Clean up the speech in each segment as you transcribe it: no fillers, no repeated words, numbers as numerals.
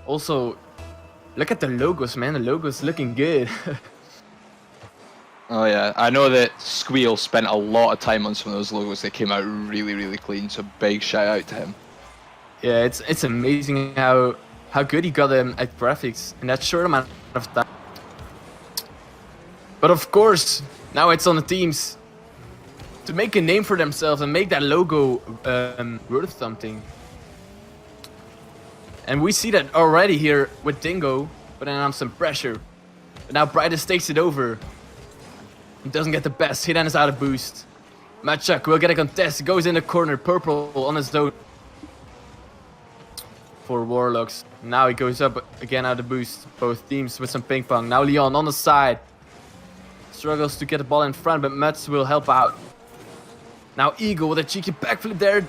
Also, look at the logos, man. The logos looking good. Oh yeah, I know that Squeal spent a lot of time on some of those logos. They came out really, really clean. So big shout out to him. Yeah, it's amazing how good he got them at graphics in that short amount of time. But of course, now it's on the teams to make a name for themselves and make that logo worth something. And we see that already here with Dingo, putting on some pressure. But now Brightest takes it over. He doesn't get the best. Hidan is out of boost. Machuk will get a contest. He goes in the corner. Purple on his own for Warlocks. Now he goes up again out of boost. Both teams with some ping pong. Now Leon on the side. Struggles to get the ball in front, but Mutz will help out. Now Eagle with a cheeky backflip there.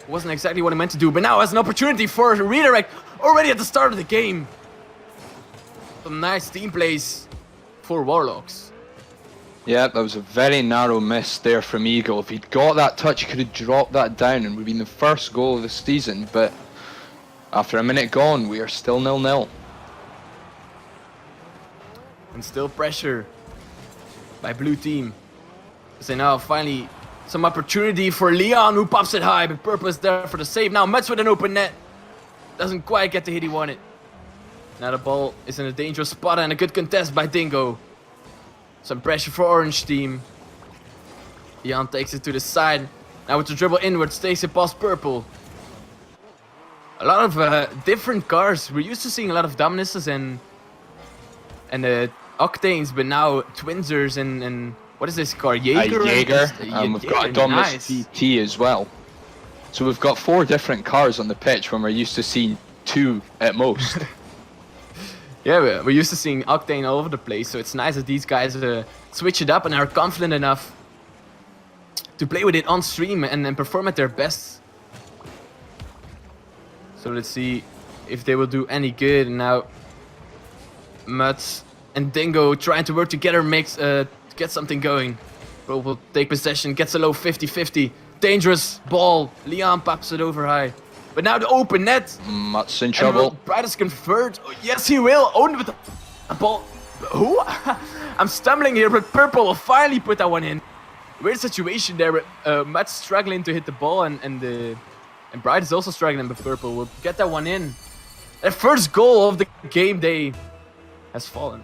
Wasn't exactly what he meant to do, but now has an opportunity for a redirect already at the start of the game. Some nice team plays for Warlocks. Yeah, that was a very narrow miss there from Eagle. If he'd got that touch, he could have dropped that down and would have been the first goal of the season. But after a minute gone, we are still 0-0. And still pressure by blue team. So now finally some opportunity for Leon, who pops it high, but Purple is there for the save. Now Mets with an open net. Doesn't quite get the hit he wanted. Now the ball is in a dangerous spot and a good contest by Dingo. Some pressure for Orange team. Leon takes it to the side. Now with the dribble inwards, takes it past Purple. A lot of different cars. We're used to seeing a lot of Dominuses and Octanes, but now Twinsers and what is this car? Jaeger? Jaeger. We've got a Dominus TT as well. So we've got 4 different cars on the pitch when we're used to seeing 2 at most. Yeah, we're used to seeing Octane all over the place, so it's nice that these guys switch it up and are confident enough to play with it on stream and perform at their best. So let's see if they will do any good. Now Mutz and Dingo trying to work together, to get something going. Bro will take possession, gets a low 50-50. Dangerous ball. Leon pops it over high. But now the open net. Mutz in trouble. Brightest convert. Oh, yes, he will. Own with the ball. Who? I'm stumbling here, but Purple will finally put that one in. Weird situation there. Mutz struggling to hit the ball, and Bright is also struggling, but Purple will get that one in. The first goal of the game day has fallen.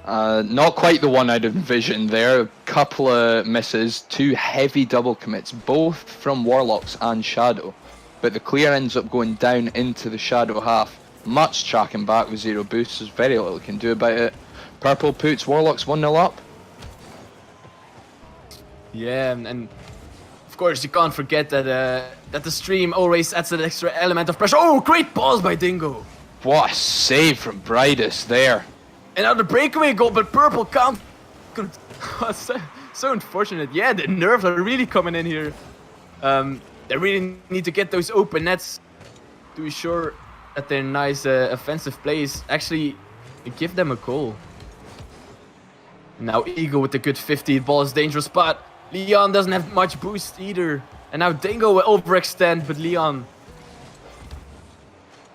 Not quite the one I'd envisioned there. A couple of misses, 2 heavy double commits, both from Warlocks and Shadow. But the clear ends up going down into the Shadow half. Much tracking back with 0 boosts. There's very little can do about it. Purple puts Warlocks 1-0 up. Yeah, and of course you can't forget that the stream always adds an extra element of pressure. Oh, great balls by Dingo. What a save from Brightest there. And now the breakaway goal, but Purple can't. So unfortunate. Yeah, the nerves are really coming in here. They really need to get those open nets to be sure that their nice offensive plays actually give them a goal. Now Eagle with the good 50. Ball is dangerous spot. Leon doesn't have much boost either. And now Dingo will overextend, but Leon.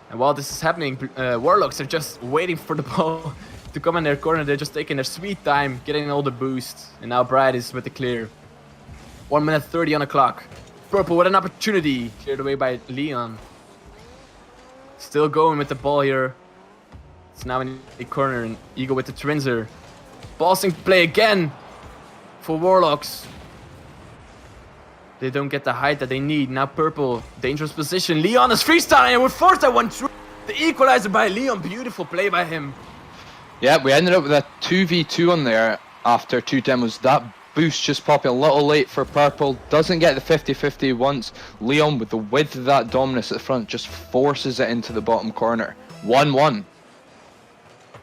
And while this is happening, Warlocks are just waiting for the ball to come in their corner. They're just taking their sweet time, getting all the boosts. And now Bright is with the clear. 1 minute 30 on the clock. Purple with an opportunity. Cleared away by Leon. Still going with the ball here. It's now in the corner, and Eagle with the Twinser. Passing play again for Warlocks. They don't get the height that they need. Now Purple, dangerous position. Leon is freestyling and would force that one through. The equalizer by Leon, beautiful play by him. Yeah, we ended up with a 2v2 on there after 2 demos. That boost just popping a little late for Purple. Doesn't get the 50-50 once. Leon, with the width of that Dominus at the front, just forces it into the bottom corner. 1-1.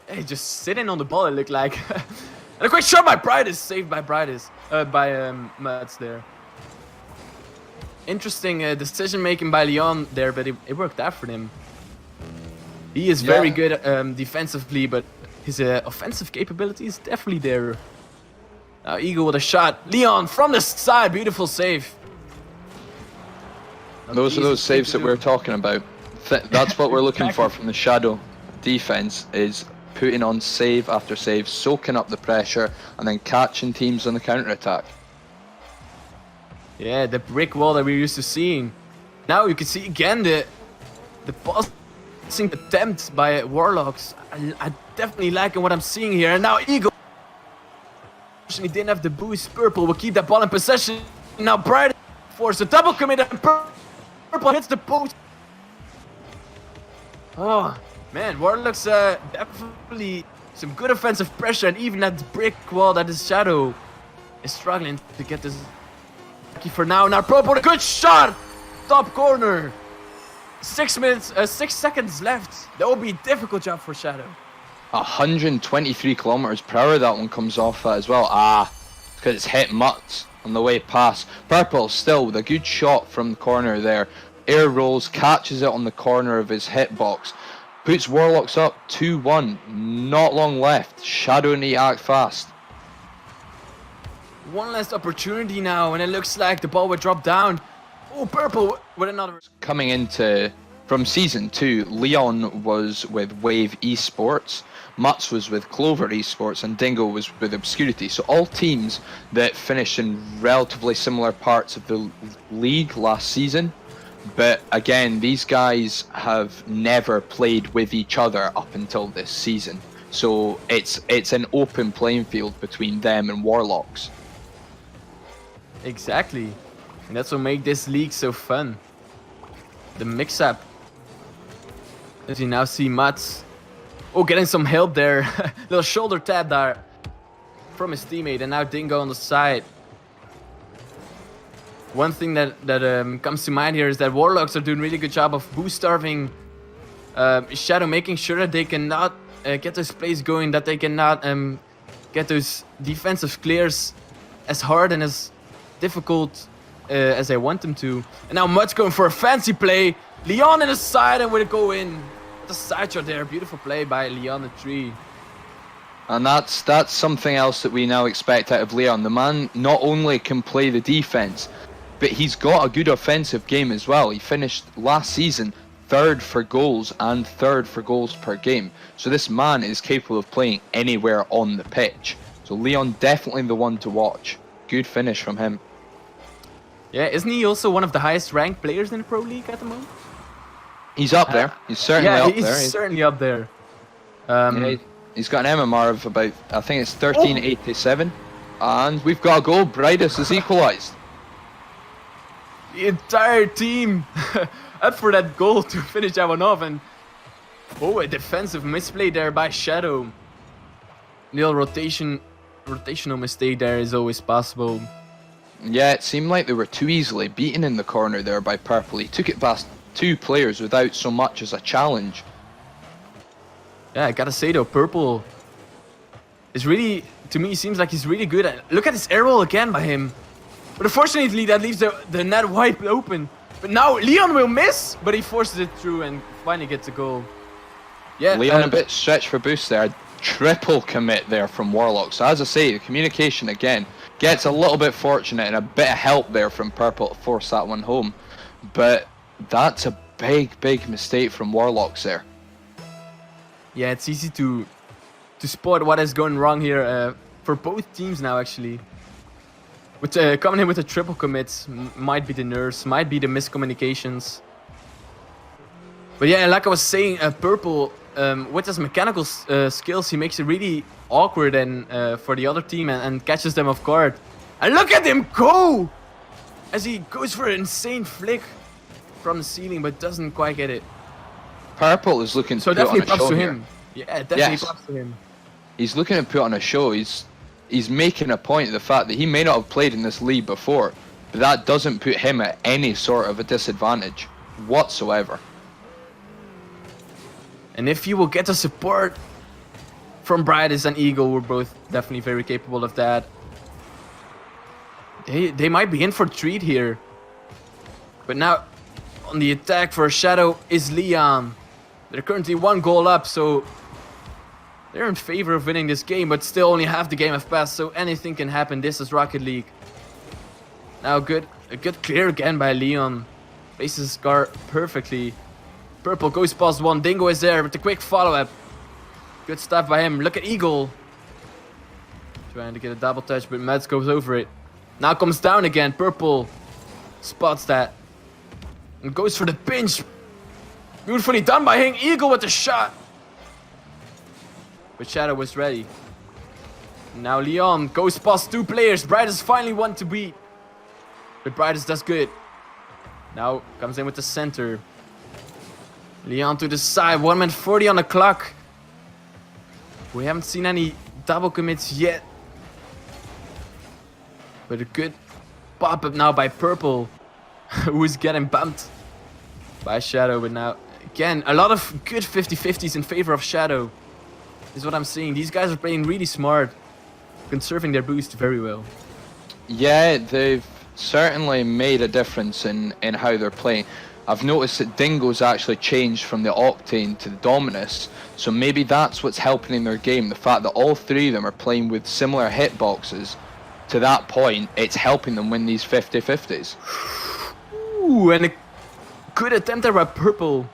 Hey, just sitting on the ball, it looked like. And a quick shot by Brightest, saved by Brightest. By Mats there. Interesting decision making by Leon there, but it worked out for him. He is very good defensively, but his offensive capability is definitely there. Now Eagle with a shot. Leon from the side, beautiful save. Those are those saves that we're talking about. That's what we're looking for from the Shadow defense, is putting on save after save, soaking up the pressure, and then catching teams on the counter-attack. Yeah, the brick wall that we're used to seeing. Now you can see again the passing attempt by Warlocks. I definitely liking what I'm seeing here. And now Eagle. He didn't have the boost. Purple will keep that ball in possession. Now Bright forced a double commit and Purple hits the post. Oh man, Warlocks definitely some good offensive pressure, and even that brick wall that is Shadow is struggling to get this for now. Now Purple, a good shot, top corner. 6 seconds left. That will be a difficult job for Shadow. 123 kilometers per hour that one comes off at as well. Because it's hit Mutts on the way past. Purple still with a good shot from the corner there. Air rolls, catches it on the corner of his hitbox. Puts Warlocks up 2-1. Not long left. Shadow need to act fast. One last opportunity now, and it looks like the ball will drop down. Oh, Purple with another. Coming into from season 2, Leon was with Wave Esports, Mutts was with Clover Esports, and Dingo was with Obscurity. So all teams that finished in relatively similar parts of the league last season. But again, these guys have never played with each other up until this season. So it's an open playing field between them and Warlocks. Exactly. And that's what makes this league so fun. The mix-up. As you now see Mats. Oh, getting some help there. Little shoulder tap there from his teammate. And now Dingo on the side. One thing that comes to mind here is that Warlocks are doing a really good job of boost starving Shadow, making sure that they cannot get those plays going, that they cannot get those defensive clears as hard and as difficult as they want them to. And now Mud's going for a fancy play. Leon in the side and will go in. The side shot there, beautiful play by Leon the tree. And that's something else that we now expect out of Leon. The man not only can play the defense, but he's got a good offensive game as well. He finished last season 3rd for goals and 3rd for goals per game. So this man is capable of playing anywhere on the pitch. So Leon definitely the one to watch. Good finish from him. Yeah, isn't he also one of the highest ranked players in the Pro League at the moment? He's up there. He's certainly up there. He's certainly up there. Yeah, he's got an MMR of about, I think it's 1387. And we've got a goal. Bridus has equalised. The entire team up for that goal to finish that one off. And oh, a defensive misplay there by Shadow. Little rotational mistake there is always possible. Yeah, it seemed like they were too easily beaten in the corner there by Purple. He took it past 2 players without so much as a challenge. Yeah, I gotta say though, Purple is really, to me, seems like he's really good at. Look at this air roll again by him. But unfortunately, that leaves the net wide open. But now Leon will miss, but he forces it through and finally gets a goal. Yeah, Leon a bit stretched for boost there. Triple commit there from Warlocks. So as I say, the communication again gets a little bit fortunate and a bit of help there from Purple to force that one home. But that's a big mistake from Warlocks there. Yeah, it's easy to spot what is going wrong here for both teams now actually. With coming in with the triple commits, might be the nerves, might be the miscommunications. But yeah, like I was saying, Purple with his mechanical skills, he makes it really awkward and for the other team and catches them off guard. And look at him go! As he goes for an insane flick from the ceiling, but doesn't quite get it. Purple is looking so to put on a definitely props to show him. Yeah, definitely props to him. He's looking to put on a show. He's making a point of the fact that he may not have played in this league before, but that doesn't put him at any sort of a disadvantage whatsoever. And if you will get the support from Bridus and Eagle, we're both definitely very capable of that. They might be in for a treat here. But now on the attack for Shadow is Leon. They're currently 1 goal up, so they're in favor of winning this game, but still only half the game have passed, so anything can happen. This is Rocket League. Now a good clear again by Leon. Places his guard perfectly. Purple goes past one. Dingo is there with the quick follow-up. Good stuff by him. Look at Eagle. Trying to get a double touch, but Mets goes over it. Now comes down again. Purple spots that. And goes for the pinch. Beautifully done by him. Eagle with the shot. But Shadow was ready. Now Leon goes past 2 players. Brightest finally one to beat. But Brightest does good. Now comes in with the center. Leon to the side. 1 minute 40 on the clock. We haven't seen any double commits yet. But a good pop-up now by Purple. Who is getting bumped by Shadow. But now, again, a lot of good 50-50s in favor of Shadow. Is what I'm seeing. These guys are playing really smart. Conserving their boost very well. Yeah, they've certainly made a difference in how they're playing. I've noticed that Dingo's actually changed from the Octane to the Dominus, so maybe that's what's helping in their game. The fact that all 3 of them are playing with similar hitboxes, to that point, it's helping them win these 50-50s. Ooh, and a good attempt there by Purple.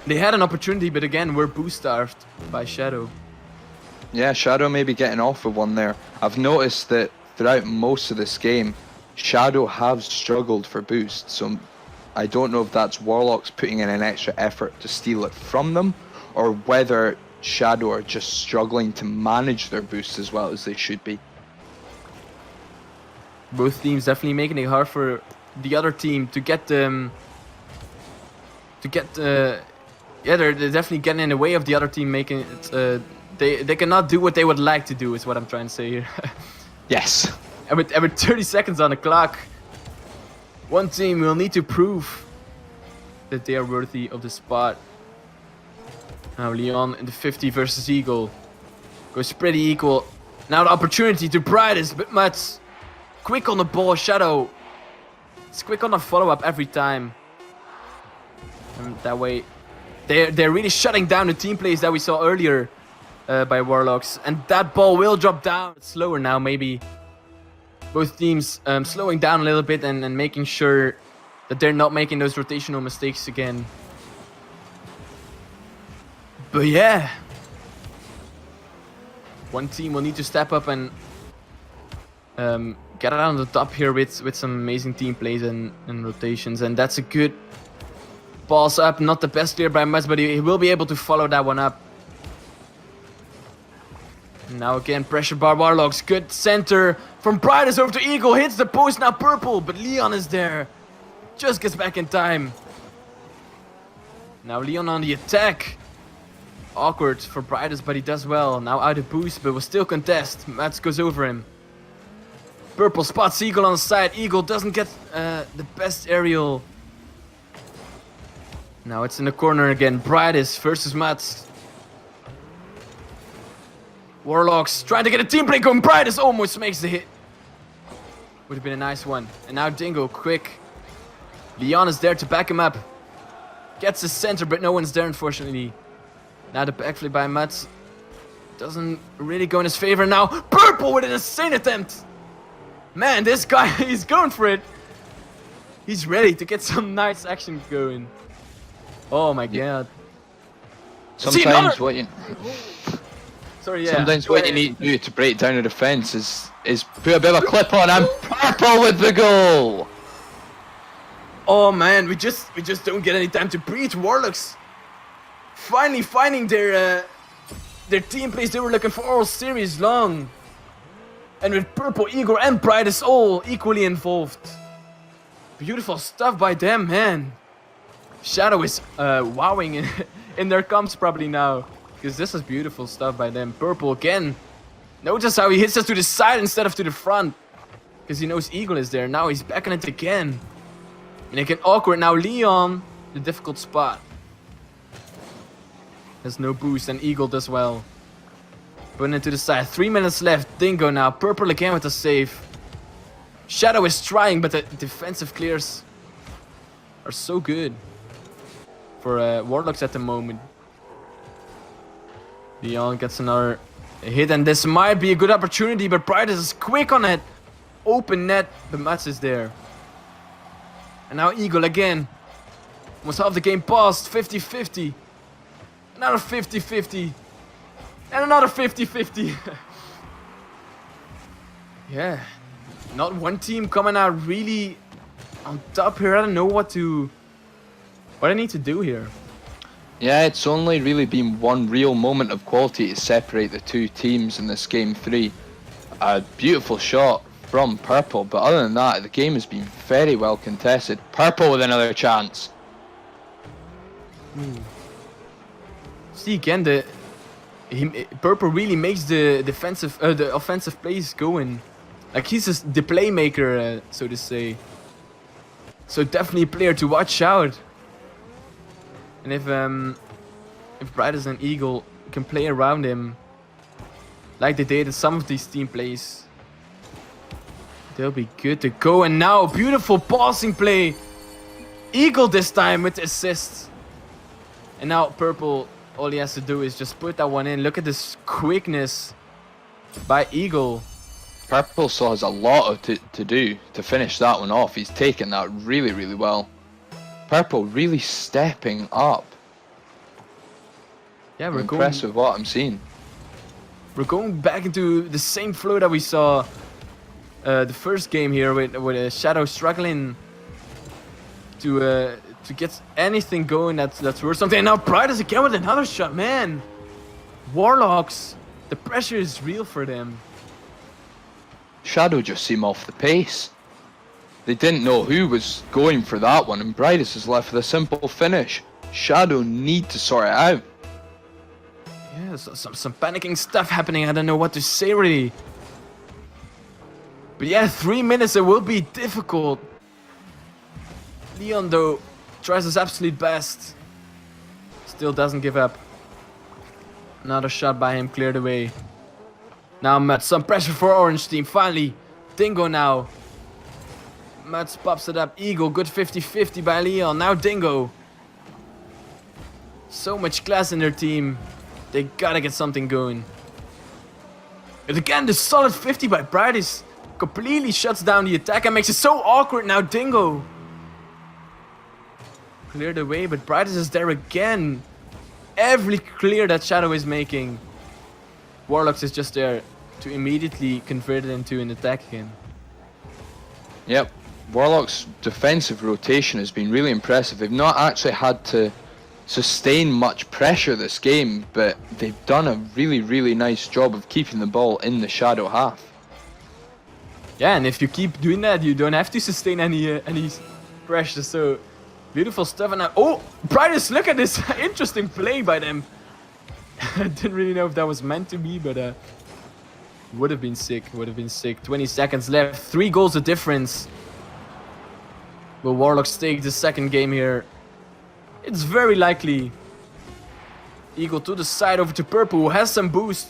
They had an opportunity, but again, we're boost starved by Shadow. Yeah, Shadow may be getting off with one there. I've noticed that throughout most of this game, Shadow have struggled for boost, so I don't know if that's Warlocks putting in an extra effort to steal it from them, or whether Shadow are just struggling to manage their boost as well as they should be. Both teams definitely making it hard for the other team to get them. Yeah, they're definitely getting in the way of the other team making it. They cannot do what they would like to do, is what I'm trying to say here. Yes. And with 30 seconds on the clock, one team will need to prove that they are worthy of the spot. Now Leon in the 50 versus Eagle. Goes pretty equal. Now the opportunity to Brightest, but Mats quick on the ball. Shadow. It's quick on the follow-up every time. And that way, they're really shutting down the team plays that we saw earlier by Warlocks. And that ball will drop down. It's slower now, maybe. Both teams slowing down a little bit and making sure that they're not making those rotational mistakes again. But yeah, one team will need to step up and get it on the top here with some amazing team plays and rotations. And that's a good balls up. Not the best clear by Mets, but he will be able to follow that one up. Now again, pressure by Warlocks. Good center from Brightest over to Eagle. Hits the post, now Purple, but Leon is there. Just gets back in time. Now Leon on the attack. Awkward for Brightest, but he does well. Now out of boost, but will still contest. Mats goes over him. Purple spots Eagle on the side. Eagle doesn't get the best aerial. Now it's in the corner again. Brightest versus Mats. Warlocks trying to get a team play going. Brightest almost makes the hit. Would have been a nice one. And now Dingo, quick. Leon is there to back him up. Gets the center, but no one's there, unfortunately. Now the backflip by Mats doesn't really go in his favor. Now Purple with an insane attempt. Man, this guy, he's going for it. He's ready to get some nice action going. Oh my god. Sometimes what you... Sorry, yeah. Sometimes what you need to do to break down a defense is put a bit of a clip on, and Purple with the goal. Oh man, we just don't get any time to breathe. Warlocks finally finding their team plays they were looking for all series long. And with Purple, Eagle and Brightest all equally involved. Beautiful stuff by them, man. Shadow is wowing in their comps probably now. Because this is beautiful stuff by them. Purple again. Notice how he hits us to the side instead of to the front. Because he knows Eagle is there. Now he's back on it again. And again, awkward. Now Leon, the difficult spot. Has no boost and Eagle does well. Putting it to the side. 3 minutes left. Dingo now. Purple again with a save. Shadow is trying, but the defensive clears are so good for Warlocks at the moment. Leon gets another hit, and this might be a good opportunity, but Brightest is quick on it. Open net, the Mats is there. And now Eagle again. Almost half the game passed. 50-50. Another 50-50. And another 50-50. Yeah. Not one team coming out really on top here. I don't know what I need to do here. Yeah, it's only really been one real moment of quality to separate the two teams in this game 3. A beautiful shot from Purple, but other than that, the game has been very well contested. Purple with another chance. See again, Purple really makes the offensive plays going. Like he's just the playmaker, so to say. So definitely a player to watch out. And if Brighters and Eagle can play around him, like they did in some of these team plays, they'll be good to go. And now, beautiful passing play. Eagle this time with the assist. And now Purple, all he has to do is just put that one in. Look at this quickness by Eagle. Purple still has a lot to do to finish that one off. He's taken that really, really well. Purple really stepping up. Yeah, I'm impressed with what I'm seeing. We're going back into the same flow that we saw the first game here with Shadow struggling to get anything going that's worth something. And now Brighters again with another shot, man. Warlocks, the pressure is real for them. Shadow just seemed off the pace. They didn't know who was going for that one, and Brighters is left with a simple finish. Shadow need to sort it out. Yeah, so some panicking stuff happening. I don't know what to say really. But yeah, 3 minutes, it will be difficult. Leon though tries his absolute best. Still doesn't give up. Another shot by him cleared away. Now Mats, some pressure for Orange team. Finally, Dingo now. Mats pops it up. Eagle, good 50-50 by Leon. Now Dingo. So much class in their team. They gotta get something going. And again, the solid 50 by Brighters completely shuts down the attack and makes it so awkward now. Dingo cleared away, but Brighters is there again. Every clear that Shadow is making, Warlocks is just there to immediately convert it into an attack again. Yep, Warlock's defensive rotation has been really impressive. They've not actually had to sustain much pressure this game, but they've done a really, really nice job of keeping the ball in the Shadow half. Yeah, and if you keep doing that, you don't have to sustain any pressure. So beautiful stuff. And now, oh, Brighters! Look at this interesting play by them. I didn't really know if that was meant to be, but would have been sick. Would have been sick. 20 seconds left. 3 goals of difference. Will Warlocks take the second game here? It's very likely. Eagle to the side over to Purple, who has some boost.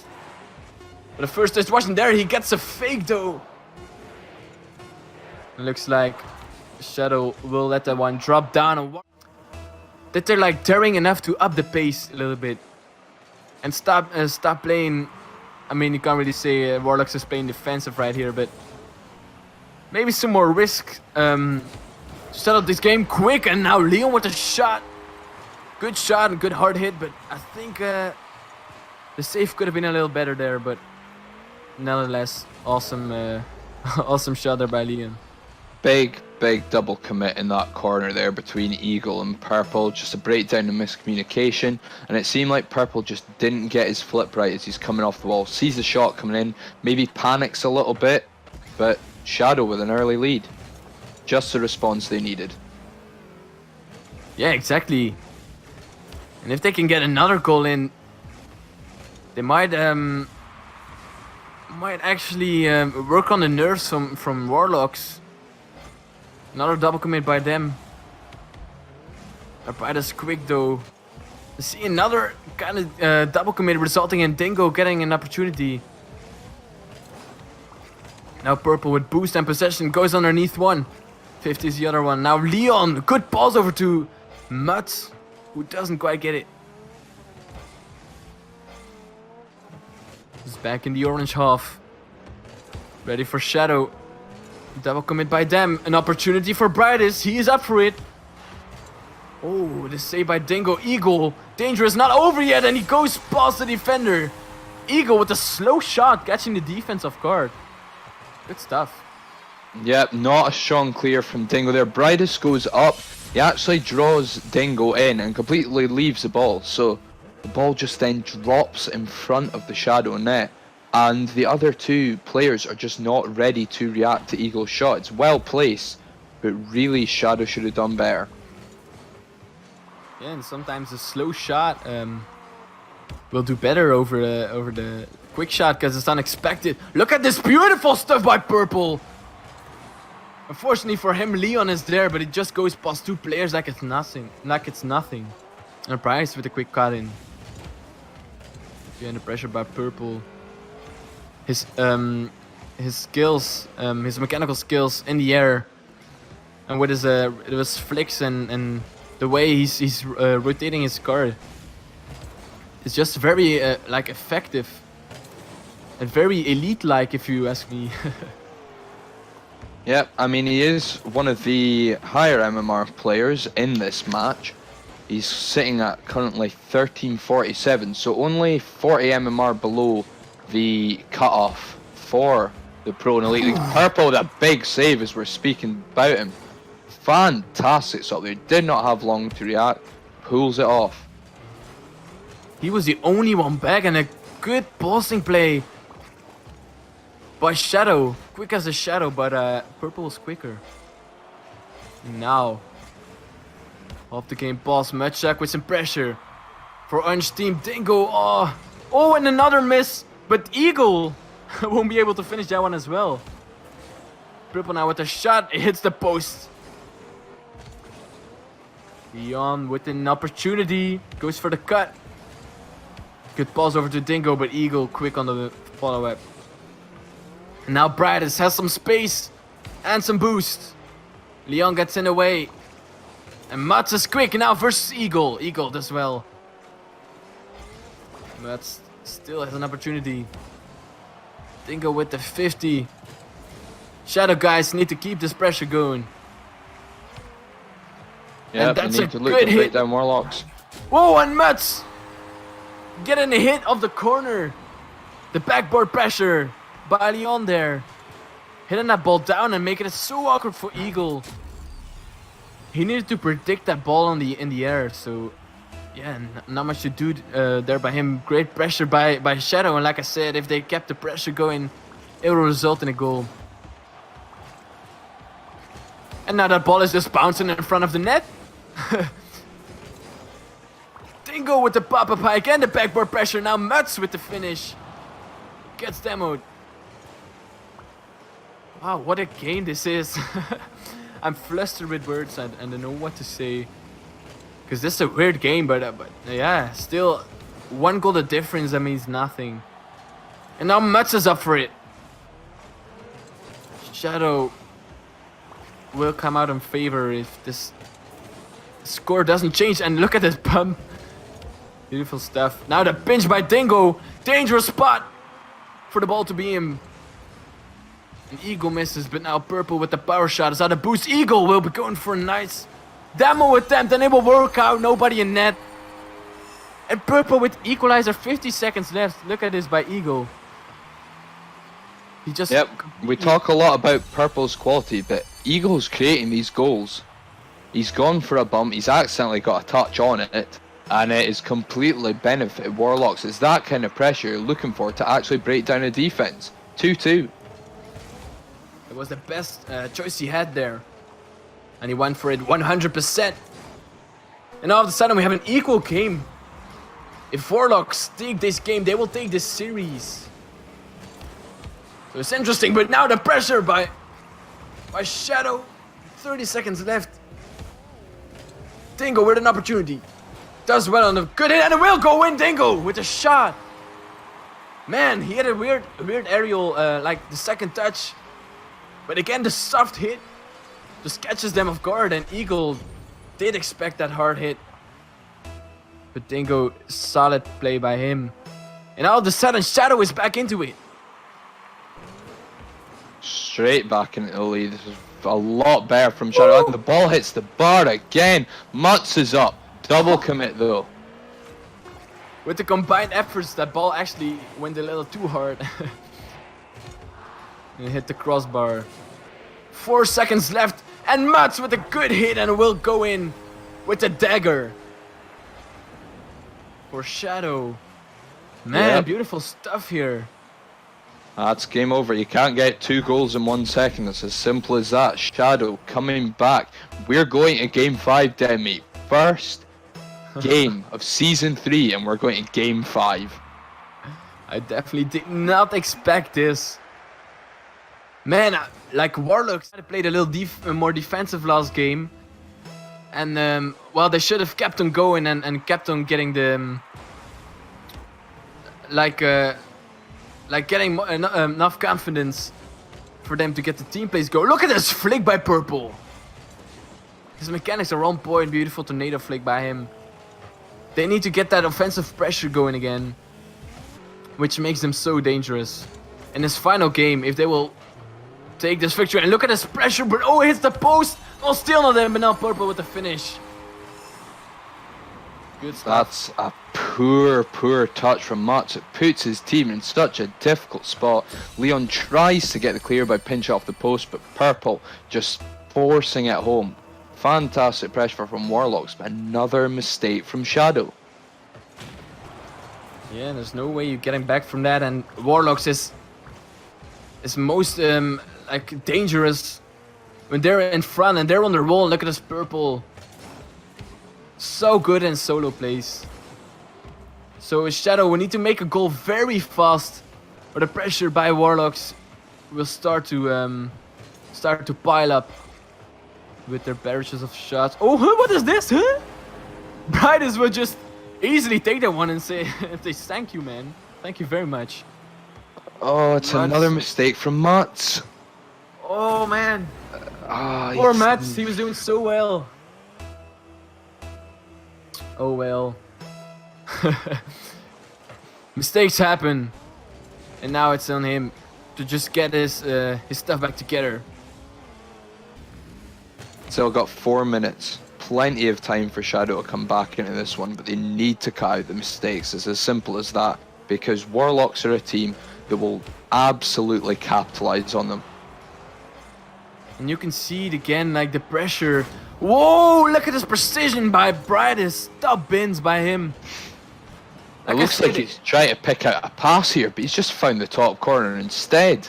But the first touch wasn't there. He gets a fake though. It looks like Shadow will let that one drop down. That they're like daring enough to up the pace a little bit and stop playing. I mean, you can't really say Warlocks is playing defensive right here, but maybe some more risk. Settle this game quick, and now Leon with a shot. Good shot and good hard hit, but I think the save could have been a little better there. But nonetheless, awesome, awesome shot there by Leon. Big double commit in that corner there between Eagle and Purple. Just a breakdown of miscommunication, and it seemed like Purple just didn't get his flip right as he's coming off the wall. Sees the shot coming in, maybe panics a little bit, but Shadow with an early lead. Just the response they needed. Yeah, exactly. And if they can get another goal in, they might actually work on the nerves from Warlocks. Another double commit by them. Brighters quick though. See another kind of double commit resulting in Dingo getting an opportunity. Now Purple with boost and possession goes underneath one. 50 is the other one. Now Leon, good balls over to Mats, who doesn't quite get it. He's back in the orange half. Ready for Shadow. Double commit by them. An opportunity for Brighters. He is up for it. Oh, the save by Dingo. Eagle, dangerous, not over yet, and he goes past the defender. Eagle with a slow shot, catching the defense off guard. Good stuff. Yep, not a strong clear from Dingo there. Bridus goes up. He actually draws Dingo in and completely leaves the ball. So the ball just then drops in front of the Shadow net. And the other two players are just not ready to react to Eagle's shot. It's well placed, but really Shadow should have done better. Yeah, and sometimes a slow shot will do better over the quick shot because it's unexpected. Look at this beautiful stuff by Purple. Unfortunately for him, Leon is there, but it just goes past two players like it's nothing. And Price with a quick cut in. Again, the pressure by Purple. His skills, his mechanical skills in the air, and with his flicks and the way he's rotating his card, it's just very like effective and very elite-like, if you ask me. Yep, I mean, he is one of the higher MMR players in this match. He's sitting at currently 1347, so only 40 MMR below the cutoff for the Pro and Elite League. Purple, that big save as we're speaking about him. Fantastic stop there. Did not have long to react. Pulls it off. He was the only one back, and a good bossing play by Shadow. Quick as a Shadow, but Purple was quicker. Now, off the game boss, Mudshaq with some pressure for Orange Team. Dingo, oh, and another miss, but Eagle won't be able to finish that one as well. Purple now with a shot, it hits the post. Leon with an opportunity, goes for the cut. Good pass over to Dingo, but Eagle quick on the follow-up. Now Bridus has some space and some boost. Leon gets in the way. And Mats is quick now versus Eagle. Eagle does well. Mats still has an opportunity. Dingo with the 50. Shadow guys need to keep this pressure going. Yeah, that's need a to look good to break hit. down Warlocks. Whoa, and Mats getting a hit of the corner. The backboard pressure by Leon there. Hitting that ball down and making it so awkward for Eagle. He needed to predict that ball in the air, so yeah, not much to do there by him. Great pressure by Shadow, and like I said, if they kept the pressure going, it will result in a goal. And now that ball is just bouncing in front of the net. Dingo with the pop-up hike and the backboard pressure. Now Mats with the finish. Gets demoed. Wow, what a game this is. I'm flustered with words and I don't know what to say. Because this is a weird game, but yeah, still one goal of difference, that means nothing. And now Mats is up for it. Shadow will come out in favor if this score doesn't change. And look at this pump. Beautiful stuff. Now the pinch by Dingo. Dangerous spot for the ball to be in. And Eagle misses, but now Purple with the power shot is out of boost. Eagle will be going for a nice demo attempt and it will work out. Nobody in net. And Purple with equalizer, 50 seconds left. Look at this by Eagle. He just... Yep, we talk a lot about Purple's quality, but Eagle's creating these goals. He's gone for a bump, he's accidentally got a touch on it, and it is completely benefited Warlocks. It's that kind of pressure you're looking for to actually break down a defense. 2-2. It was the best choice he had there. And he went for it 100%. And all of a sudden we have an equal game. If Warlocks take this game, they will take this series. So it's interesting, but now the pressure by Shadow. 30 seconds left. Dingo with an opportunity. Does well on the good hit, and it will go in. Dingo with a shot. Man, he had a weird aerial, like the second touch. But again, the soft hit just catches them off guard, and Eagle did expect that hard hit. But Dingo, solid play by him. And all of a sudden, Shadow is back into it. Straight back into the lead. This is a lot better from Shadow. And the ball hits the bar again. Mutz is up. Double commit though. With the combined efforts, that ball actually went a little too hard. And hit the crossbar. 4 seconds left. And Mutz with a good hit and will go in with the dagger. For Shadow. Man, beautiful stuff here. That's game over. You can't get 2 goals in 1 second. It's as simple as that. Shadow coming back. We're going to game 5, Demi. First game of season 3, and we're going to game 5. I definitely did not expect this. Man, like Warlocks played a little more defensive last game. And, well, they should have kept on going and kept on getting the... getting enough confidence for them to get the team plays going. Look at this flick by Purple. His mechanics are on point. Beautiful tornado flick by him. They need to get that offensive pressure going again, which makes them so dangerous. In this final game, if they will take this victory, and look at this pressure, but oh, it hits the post. Oh, still not them, but now Purple with the finish. Good stuff. That's a poor touch from Mutz. It puts his team in such a difficult spot. Leon tries to get the clear by pinch off the post, but Purple just forcing it home. Fantastic pressure from Warlocks, but another mistake from Shadow. Yeah, there's no way you're getting back from that, and Warlocks is most like dangerous when they're in front and they're on the roll. Look at this Purple. So good in solo plays. So Shadow, we need to make a goal very fast, or the pressure by Warlocks will start to pile up with their barrages of shots. Oh, what is this? Huh? Brightest will just easily take that one and say, "Thank you, man. Thank you very much." Oh, it's Mutz. another mistake from Mutz. Oh man. Poor Mutz, he was doing so well. Oh well. Mistakes happen, and now it's on him to just get his stuff back together. Still got 4 minutes. Plenty of time for Shadow to come back into this one, but they need to cut out the mistakes. It's as simple as that, because Warlocks are a team that will absolutely capitalize on them. And you can see it again, like the pressure. Whoa, look at this precision by Brightest. Top bins by him. It looks like he's trying to pick out a pass here, but he's just found the top corner instead.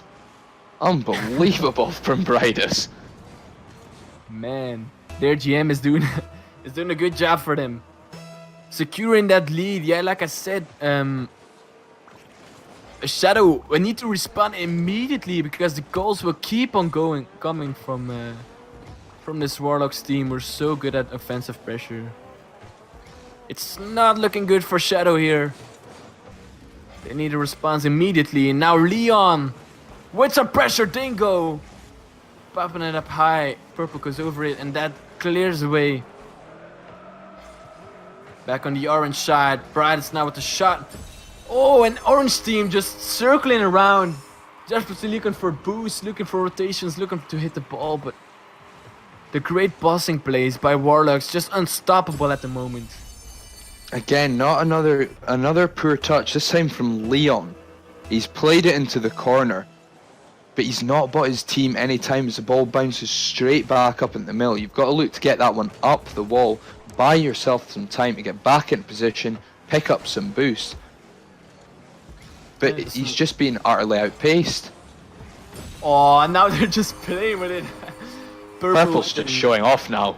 Unbelievable from Brightest. Man, their GM is doing a good job for them. Securing that lead. Yeah, like I said, Shadow, we need to respond immediately because the goals will keep on coming from this Warlocks team. We're so good at offensive pressure. It's not looking good for Shadow here. They need a response immediately. And now Leon with some pressure, Dingo popping it up high. Purple goes over it and that clears away. Back on the orange side. Brightest now with the shot. Oh, and orange team just circling around. Just looking for boosts, looking for rotations, looking to hit the ball. But the great bossing plays by Warlocks, just unstoppable at the moment. Again, not another poor touch, this time from Leon. He's played it into the corner, but he's not bought his team any time as the ball bounces straight back up in the middle. You've got to look to get that one up the wall, buy yourself some time to get back in position, pick up some boost. But he's just been utterly outpaced. Oh, now they're just playing with it. Purple's just showing off now.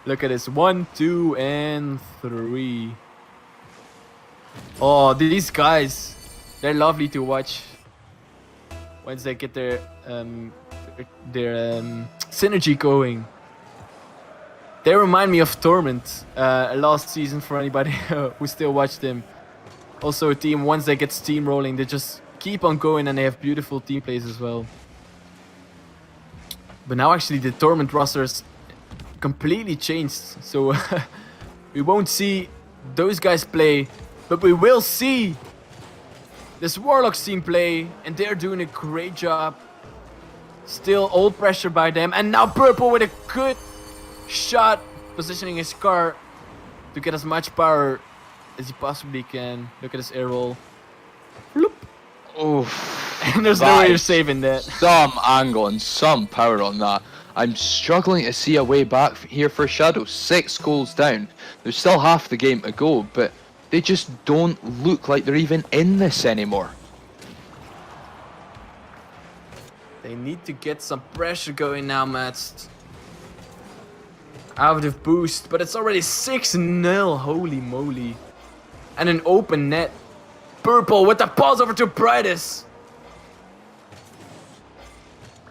Look at this. 1, 2, and 3. Oh, these guys, they're lovely to watch. Once they get their synergy going. They remind me of Torment last season for anybody who still watched them. Also a team, once they get steamrolling, they just keep on going and they have beautiful team plays as well. But now actually the Torment rosters completely changed, so we won't see those guys play, but we will see this Warlocks team play, and they're doing a great job. Still old pressure by them. And now Purple with a good shot. Positioning his car to get as much power as he possibly can. Look at his air roll. Bloop. Oof. And there's no way you're saving that. Some angle and some power on that. I'm struggling to see a way back here for Shadow. 6 goals down. There's still half the game to go, but they just don't look like they're even in this anymore. They need to get some pressure going now, Mats. Out of boost, but it's already 6-0. Holy moly. And an open net. Purple with the pass over to Brightest.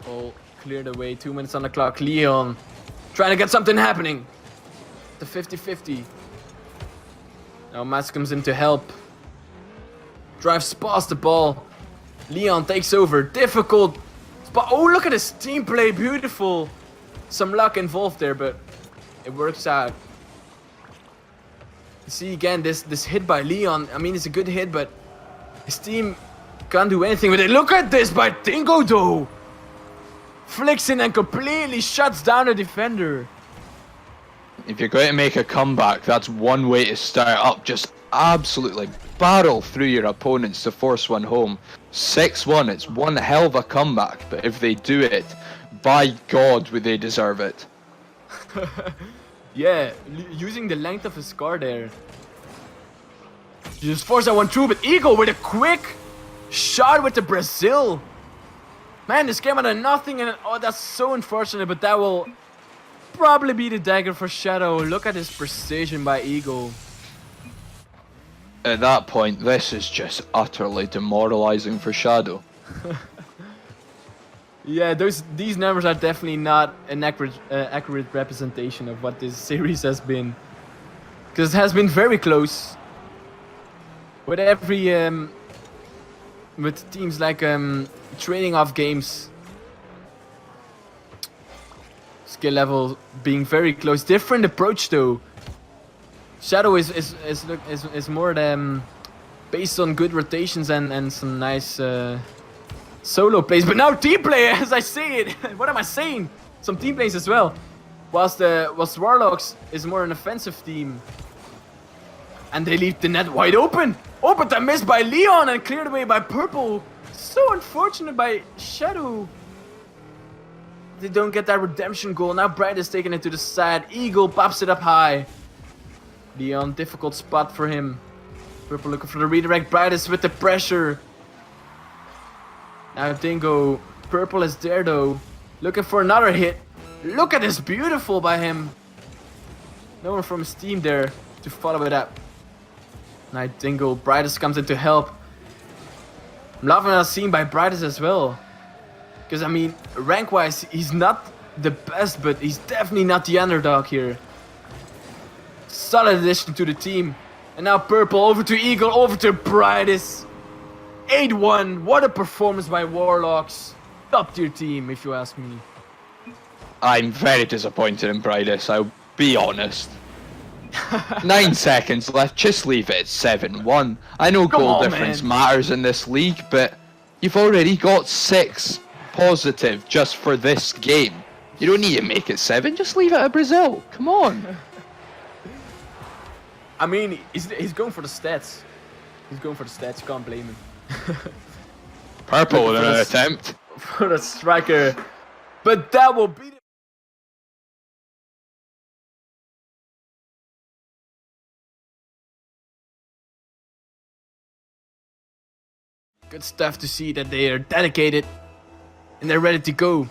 Oh, cleared away. 2 minutes on the clock. Leon trying to get something happening. The 50-50. Now Mats comes in to help. Drives past the ball. Leon takes over. Difficult spot. Oh, look at his team play. Beautiful. Some luck involved there, but it works out. You see again this hit by Leon. I mean, it's a good hit, but his team can't do anything with it. Look at this by Dingo though. Flicks in and completely shuts down a defender. If you're going to make a comeback, that's one way to start up. Just absolutely barrel through your opponents to force one home. 6-1, it's one hell of a comeback, but if they do it, by God would they deserve it. Yeah, using the length of his car there. Just force that one through, but Eagle with a quick shot with the Brazil. Man, this came out of nothing, and oh, that's so unfortunate, but that will probably be the dagger for Shadow. Look at his precision by Eagle. At that point, this is just utterly demoralizing for Shadow. Yeah, these numbers are definitely not an accurate representation of what this series has been. Because it has been very close. With every with teams like trading off games, skill level being very close. Different approach though. Shadow is more based on good rotations and some nice solo plays, but now team play as I say it. What am I saying? Some team plays as well. Whilst Warlocks is more an offensive team. And they leave the net wide open. Oh, but that missed by Leon and cleared away by Purple. So unfortunate by Shadow. They don't get that redemption goal. Now Bright is taking it to the side. Eagle pops it up high. Leon, difficult spot for him. Purple looking for the redirect. Bright is with the pressure. Now Dingo. Purple is there though. Looking for another hit. Look at this, beautiful by him. No one from his team there to follow it up. Now Dingo, Brightest comes in to help. I'm loving that scene by Brightest as well. Because I mean, rank wise, he's not the best, but he's definitely not the underdog here. Solid addition to the team. And now Purple over to Eagle, over to Brightest. 8-1, what a performance by Warlocks. Top tier team, if you ask me. I'm very disappointed in Brightest, I'll be honest. 9 seconds left, just leave it at 7-1. I know goal difference matters in this league, but you've already got 6 positive just for this game. You don't need to make it 7, just leave it at Brazil. Come on. I mean, he's going for the stats. He's going for the stats, you can't blame him. Purple with an attempt. For the striker. But that will be the good stuff to see that they are dedicated and they're ready to go.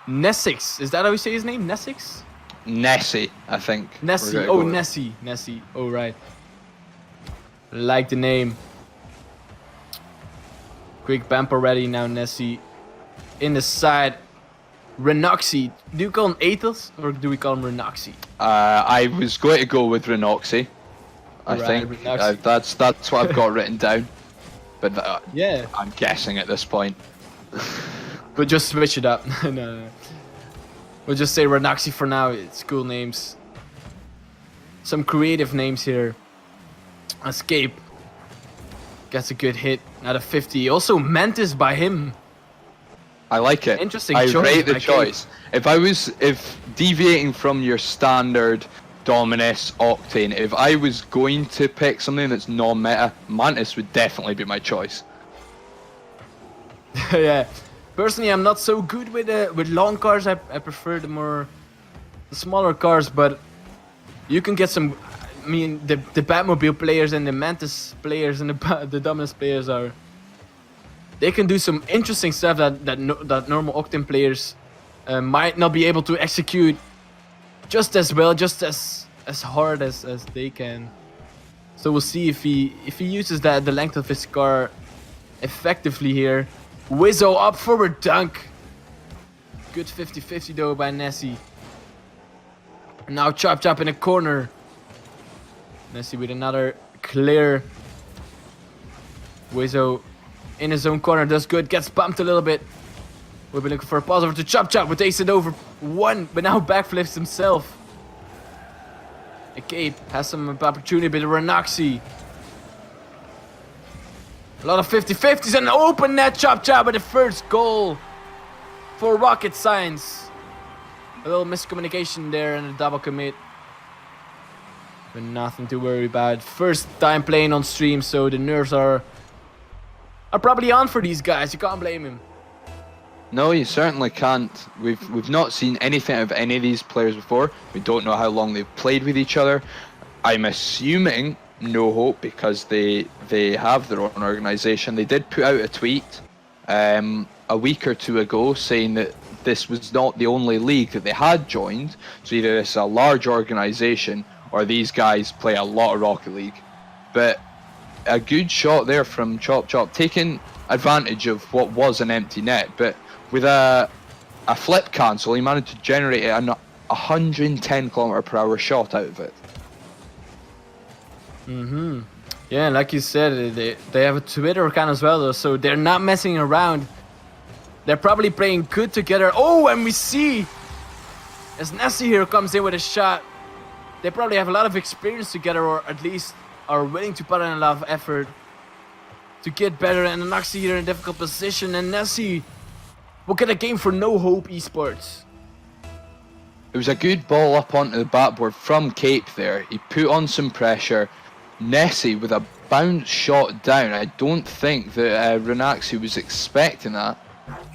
Nessix, is that how you say his name? Nessix? Nessie, I think. Nessie, oh Nessie, Nessie, oh right. Like the name. Quick bumper ready now, Nessie. In the side. Renoxy, do you call him Athos or do we call him Renoxy? I was going to go with Renoxy. I think that's what I've got written down. But yeah, I'm guessing at this point. But just switch it up. No. We'll just say Renoxy for now. It's cool names. Some creative names here. Escape. Gets a good hit. Out of 50. Also Mantis by him. I like it. Interesting I choice rate the by choice. If deviating from your standard Dominus Octane, if I was going to pick something that's non-meta, Mantis would definitely be my choice. Yeah. Personally, I'm not so good with long cars. I prefer the smaller cars, but you can get some. I mean, the Batmobile players and the Mantis players and the Dominus players are. They can do some interesting stuff that normal Octane players might not be able to execute just as well, just as hard as they can. So we'll see if he uses the length of his car effectively here. Wizzo up for a dunk. Good 50-50 though by Nessie. And now Chop in the corner. Nessie with another clear. Wizzo in his own corner does good. Gets bumped a little bit. We've been looking for a pass over to Chop, but takes it over one. But now backflips himself. Cape has some opportunity, but Renoxy. A lot of 50-50s and open net. Chop with the first goal for Rocket Science. A little miscommunication there and a double commit. But nothing to worry about. First time playing on stream, so the nerves are probably on for these guys. You can't blame him. No, you certainly can't. We've not seen anything of any of these players before. We don't know how long they've played with each other. I'm assuming NoHope, because they have their own organization. They did put out a tweet a week or two ago saying that this was not the only league that they had joined. So either it's a large organization or these guys play a lot of Rocket League. But a good shot there from Chop, taking advantage of what was an empty net. But with a flip cancel, he managed to generate a 110 km/h shot out of it. Yeah, like you said, they have a Twitter account as well, though, so they're not messing around. They're probably playing good together. Oh, and we see as Nessie here comes in with a shot. They probably have a lot of experience together, or at least are willing to put in a lot of effort to get better. And Noxie here in a difficult position, and Nessie will get a game for NoHope Esports. It was a good ball up onto the backboard from Cape there. He put on some pressure. Nessie with a bounce shot down. I don't think that Renaxi was expecting that.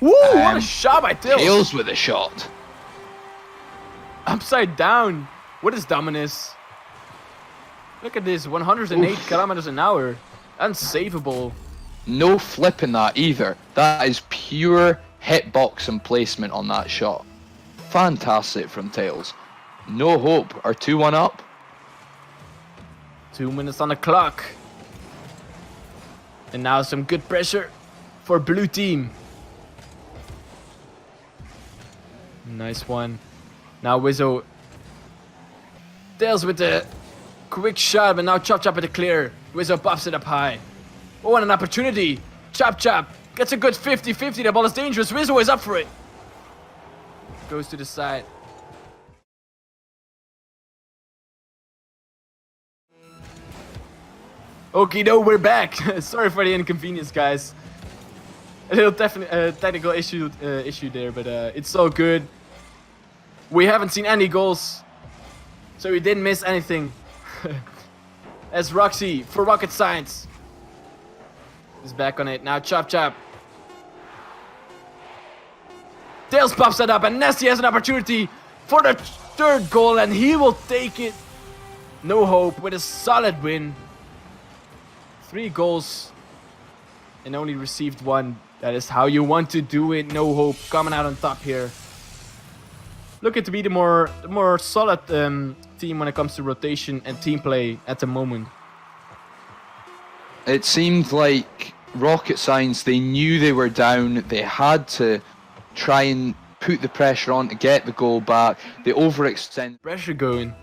Woo! What a shot by Tails! Tails with a shot. Upside down. What is Dominus? Look at this, 108 kilometers an hour. Unsavable. No flipping that either. That is pure hitbox and placement on that shot. Fantastic from Tails. NoHope are 2-1 up. 2 minutes on the clock. And now some good pressure for blue team. Nice one. Now Wizzo Tails with the quick shot, but now Chop at the clear. Wizzo pops it up high. Oh, and an opportunity. Chop gets a good 50-50. The ball is dangerous. Wizzo is up for it. Goes to the side. Okay, no, we're back. Sorry for the inconvenience, guys. A little technical issue there, but it's so good. We haven't seen any goals, so we didn't miss anything. As Roxy for Rocket Science is back on it now. Chop. Tails pops that up, and Nessie has an opportunity for the third goal, and he will take it. NoHope with a solid win. 3 goals and only received 1. That is how you want to do it. NoHope coming out on top here. Looking to be the more solid team when it comes to rotation and team play at the moment. It seemed like Rocket Science, they knew they were down. They had to try and put the pressure on to get the goal back. They overextend. Pressure going.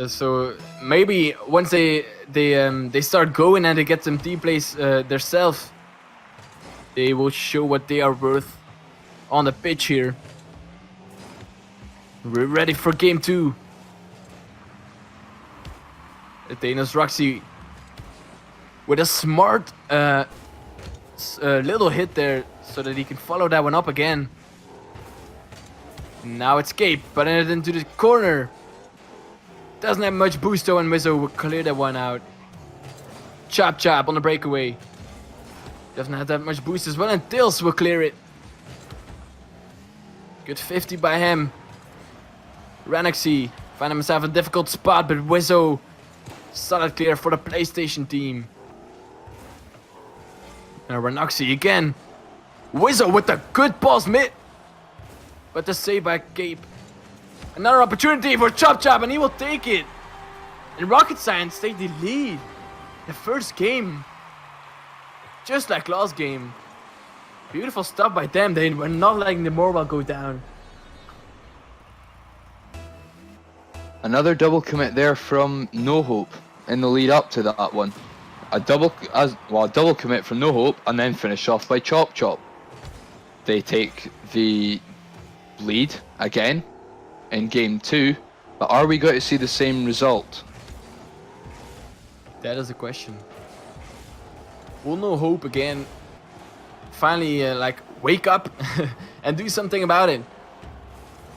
So maybe once they start going and they get some team plays themselves, they will show what they are worth on the pitch here. We're ready for game 2. Athena's Roxy with a smart little hit there so that he can follow that one up again. Now it's Gabe, but it into the corner. Doesn't have much boost though, and Wizzo will clear that one out. Chop Chop on the breakaway. Doesn't have that much boost as well, and Tails will clear it. Good 50 by him. Ranoxy found himself in a difficult spot, but Wizzo solid clear for the PlayStation team. Now Ranoxy again. Wizzo with the good pulse mid. But the save by Gabe. Another opportunity for Chop Chop, and he will take it. And Rocket Science take the lead. The first game. Just like last game. Beautiful stuff by them. They were not letting the mobile go down. Another double commit there from NoHope in the lead up to that one. A double commit from NoHope and then finish off by Chop Chop. They take the lead again in game 2, but are we going to see the same result? That is the question. Will NoHope again finally like wake up and do something about it?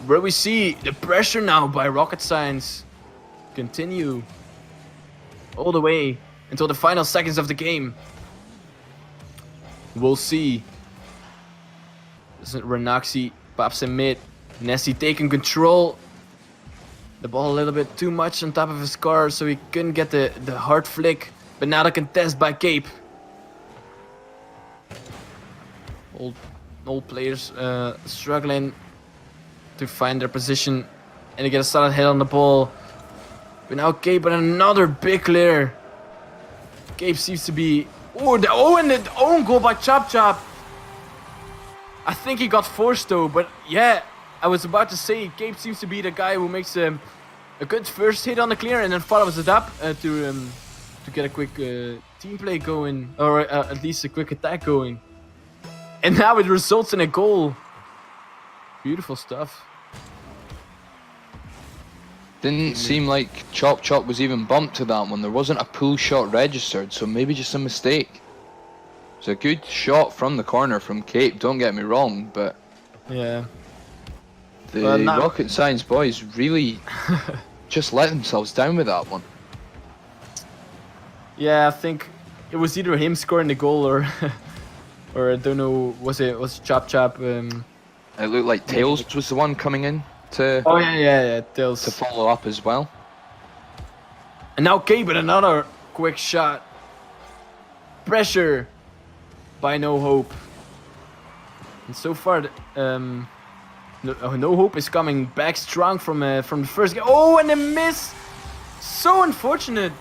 Where we see the pressure now by Rocket Science continue all the way until the final seconds of the game. We'll see. Ranoxy pops in mid. Nessie taking control. The ball a little bit too much on top of his car, so he couldn't get the hard flick. But now the contest by Gabe. Old players struggling to find their position and to get a solid hit on the ball. But now Gabe with another big clear. Gabe seems to be... and the own goal by Chop Chop. I think he got forced though, but yeah, I was about to say Gabe seems to be the guy who makes a good first hit on the clear and then follows it up to get a quick team play going, or at least a quick attack going. And now it results in a goal. Beautiful stuff. Didn't seem like Chop Chop was even bumped to that one. There wasn't a pull shot registered, so maybe just a mistake. It's a good shot from the corner from Cape, don't get me wrong, but yeah, the Rocket Science boys really just let themselves down with that one. Yeah, I think it was either him scoring the goal or or I don't know, was Chop Chop? It looked like Tails was the one coming in to Tails to follow up as well. And now Gabe with another quick shot. Pressure by NoHope. And so far, NoHope is coming back strong from the first game. Oh, and a miss! So unfortunate.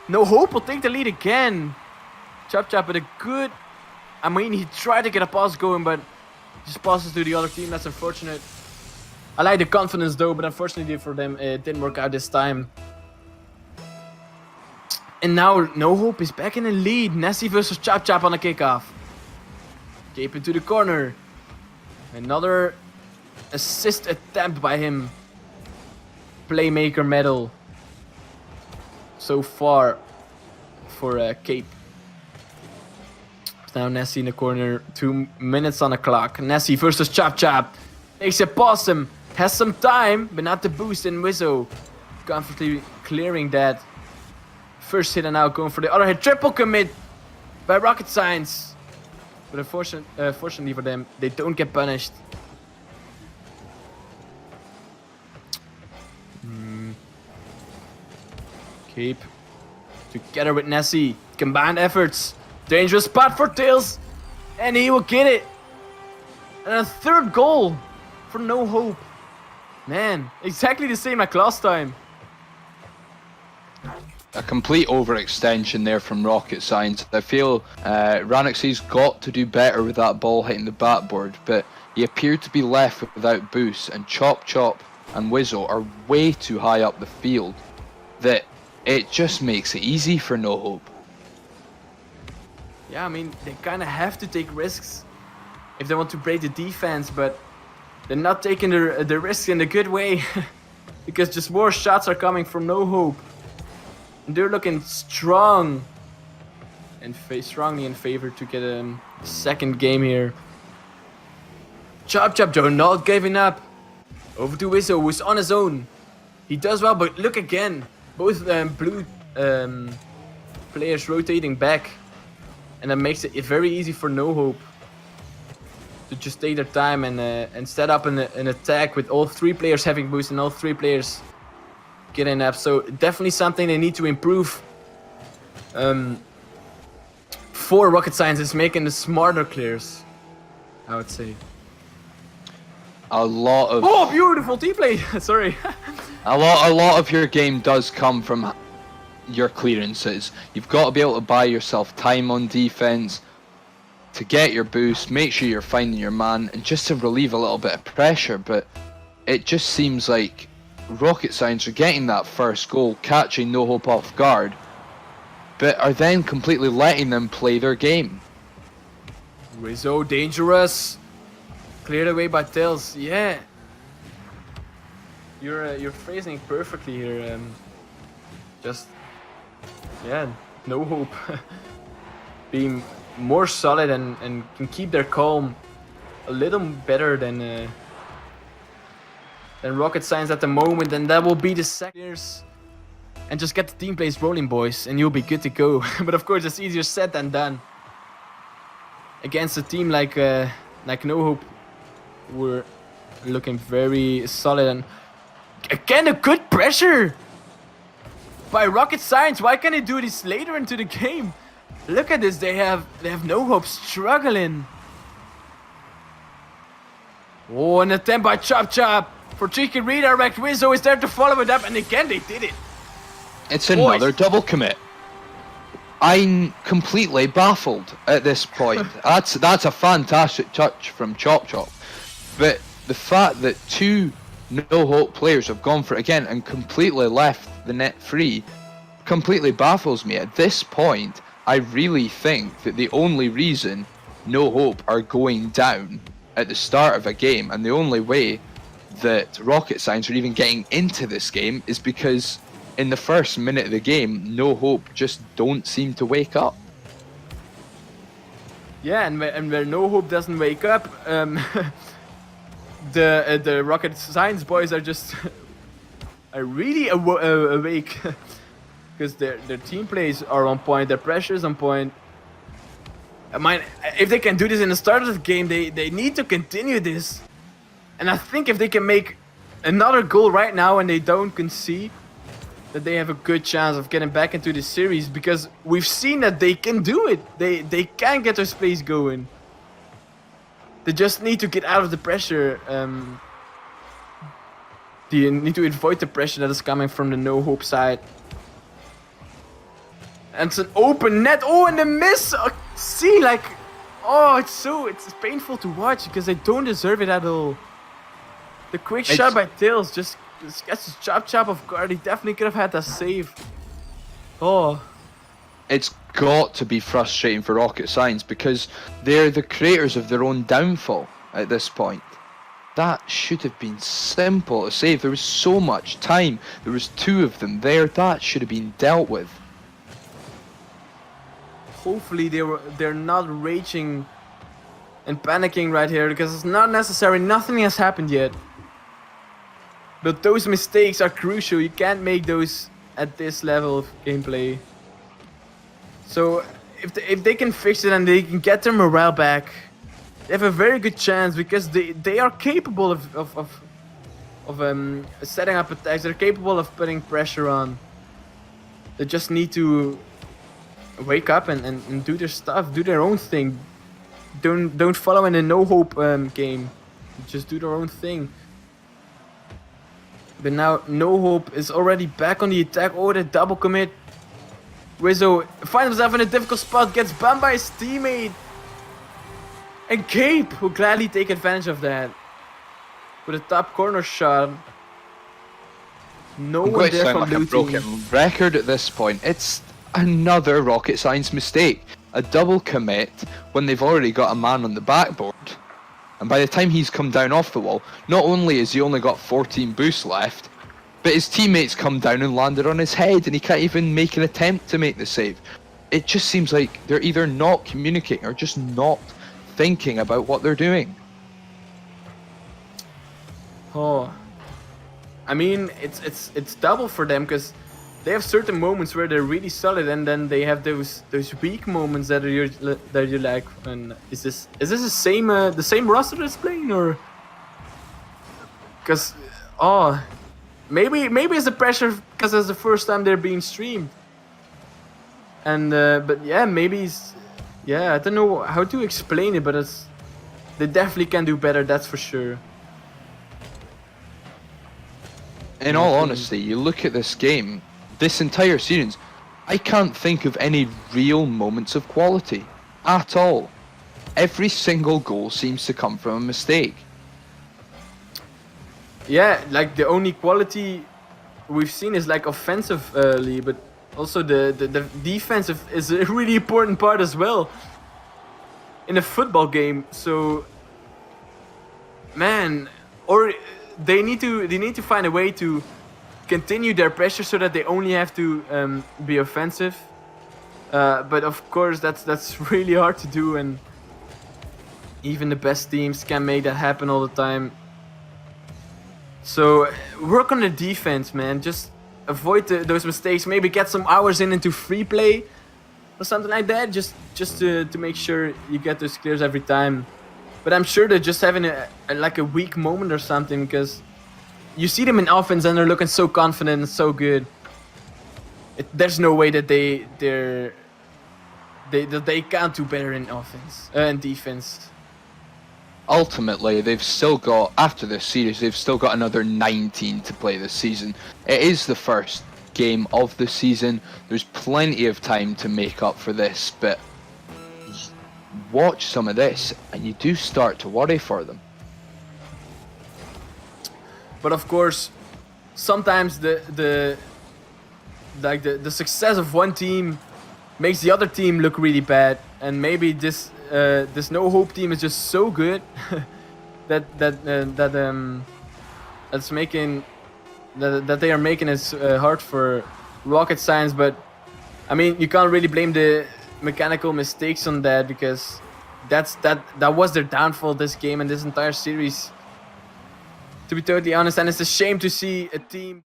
NoHope will take the lead again. Chop Chop with a good... I mean, he tried to get a pass going, but just passes to the other team. That's unfortunate. I like the confidence though, but unfortunately for them, it didn't work out this time. And now NoHope is back in the lead. Nessie versus Chop Chop on the kickoff. Gabe into the corner. Another assist attempt by him. Playmaker medal. So far for Cape. Now Nessie in the corner. 2 minutes on the clock. Nessie versus Chop Chop. Takes it past him. Has some time, but not the boost in Wizzo. Comfortably clearing that. First hit and now going for the other hit. Triple commit by Rocket Science. But unfortunately for them, they don't get punished. Cape together with Nessie. Combined efforts. Dangerous spot for Tails. And he will get it. And a third goal for NoHope. Man, exactly the same like last time. A complete overextension there from Rocket Science. I feel Ranoxy's got to do better with that ball hitting the backboard, but he appeared to be left without boost, and Chop Chop and Wizzo are way too high up the field that it just makes it easy for NoHope. Yeah, I mean, they kind of have to take risks if they want to break the defense, but they're not taking the risks in a good way because just more shots are coming from NoHope. And they're looking strong. strongly in favor to get a second game here. Chop Chop Joe not giving up. Over to Wizzo, who's on his own. He does well, but look again. Both blue players rotating back. And that makes it very easy for NoHope to just take their time and set up an attack with all 3 players having boost and all 3 players getting up. So definitely something they need to improve. For Rocket Science is making the smarter clears, I would say. A lot of... Oh, beautiful T-play! Sorry. a lot of your game does come from your clearances. You've got to be able to buy yourself time on defense to get your boost, make sure you're finding your man, and just to relieve a little bit of pressure. But it just seems like Rocket Science are getting that first goal, catching NoHope off guard, but are then completely letting them play their game. Rizzo, dangerous. Cleared away by Tails. Yeah. You're phrasing it perfectly here. Just, yeah, NoHope being more solid and can keep their calm a little better than Rocket Science at the moment, and that will be the second. And just get the team plays rolling, boys, and you'll be good to go. But of course, it's easier said than done against a team like NoHope. We're looking very solid, and again a good pressure by Rocket Science. Why can't they do this later into the game? Look at this, they have NoHope struggling. Oh, an attempt by Chop Chop for cheeky redirect. Wizzo is there to follow it up, and again they did it. It's another double commit. I'm completely baffled at this point. That's a fantastic touch from Chop Chop. But the fact that 2 NoHope players have gone for it again and completely left the net free completely baffles me. At this point, I really think that the only reason NoHope are going down at the start of a game, and the only way that Rocket Science are even getting into this game, is because in the first minute of the game, NoHope just don't seem to wake up. Yeah, and where NoHope doesn't wake up, the Rocket Science boys are just are really awake, because their team plays are on point, their pressure is on point. I mean, if they can do this in the start of the game, they need to continue this. And I think if they can make another goal right now and they don't concede, that they have a good chance of getting back into the series, because we've seen that they can do it. They can get their space going. They just need to get out of the pressure. They need to avoid the pressure that is coming from the NoHope side. And it's an open net. Oh, and the miss. See, like, oh, it's painful to watch because they don't deserve it at all. The quick shot by Tails just gets Chop Chop off guard. He definitely could have had that save. Oh. It's got to be frustrating for Rocket Science because they're the creators of their own downfall at this point. That should have been simple to save. There was so much time. There was 2 of them there. That should have been dealt with. Hopefully they're not raging and panicking right here, because it's not necessary. Nothing has happened yet. But those mistakes are crucial. You can't make those at this level of gameplay. So if they can fix it and they can get their morale back, they have a very good chance, because they are capable of setting up attacks. They're capable of putting pressure on. They just need to wake up and do their stuff, do their own thing. Don't follow in the NoHope game. Just do their own thing. But now NoHope is already back on the attack. Oh, the double commit. Rizzo finds himself in a difficult spot, gets bumped by his teammate. And Cape will gladly take advantage of that with a top corner shot. No one there from blue team. Broken record at this point. It's another Rocket Science mistake. A double commit when they've already got a man on the backboard. And by the time he's come down off the wall, not only has he only got 14 boosts left, but his teammates come down and landed on his head and he can't even make an attempt to make the save. it just seems like they're either not communicating or just not thinking about what they're doing. Oh, I mean, it's double for them because they have certain moments where they're really solid, and then they have those weak moments that you're like, and is this the same roster that's playing, or because maybe it's the pressure because it's the first time they're being streamed, and but yeah, I don't know how to explain it, but they definitely can do better, that's for sure. In all honesty, you look at this game, this entire series, I can't think of any real moments of quality at all. Every single goal seems to come from a mistake. Yeah, like the only quality we've seen is like offensively, but also the defensive is a really important part as well in a football game. So, man, or they need to find a way to continue their pressure so that they only have to be offensive. But of course, that's really hard to do, and even the best teams can't make that happen all the time. So work on the defense, man. Just avoid those mistakes. Maybe get some hours into free play or something like that. Just to make sure you get those clears every time. But I'm sure they're just having like a weak moment or something, because you see them in offense and they're looking so confident and so good. There's no way that they can't do better in offense and defense. Ultimately, they've still got, after this series, they've still got another 19 to play this season. It is the first game of the season. There's plenty of time to make up for this, but watch some of this and you do start to worry for them. But of course, sometimes the success of one team makes the other team look really bad, and maybe this NoHope team is just so good that they are making it hard for rocket science. But I mean, you can't really blame the mechanical mistakes on that, because that was their downfall this game and this entire series, to be totally honest. And it's a shame to see a team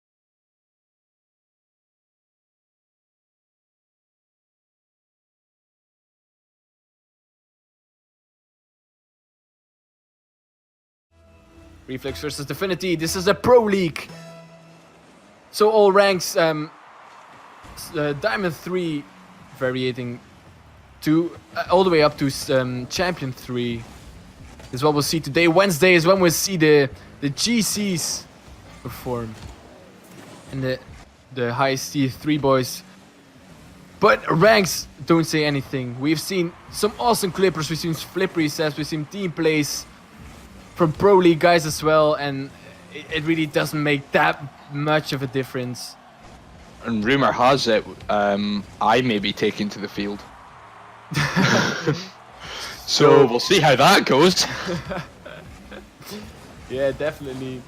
Reflux versus Divinity. This is a pro league, so all ranks Diamond 3 variating to all the way up to Champion 3 is what we'll see today. Wednesday is when we'll see the GCs perform and the highest tier 3 boys. But ranks don't say anything. We've seen some awesome clippers, we've seen flip resets, we've seen team plays from pro league guys as well, and it really doesn't make that much of a difference. And rumor has it, I may be taken to the field. So we'll see how that goes. Yeah, definitely.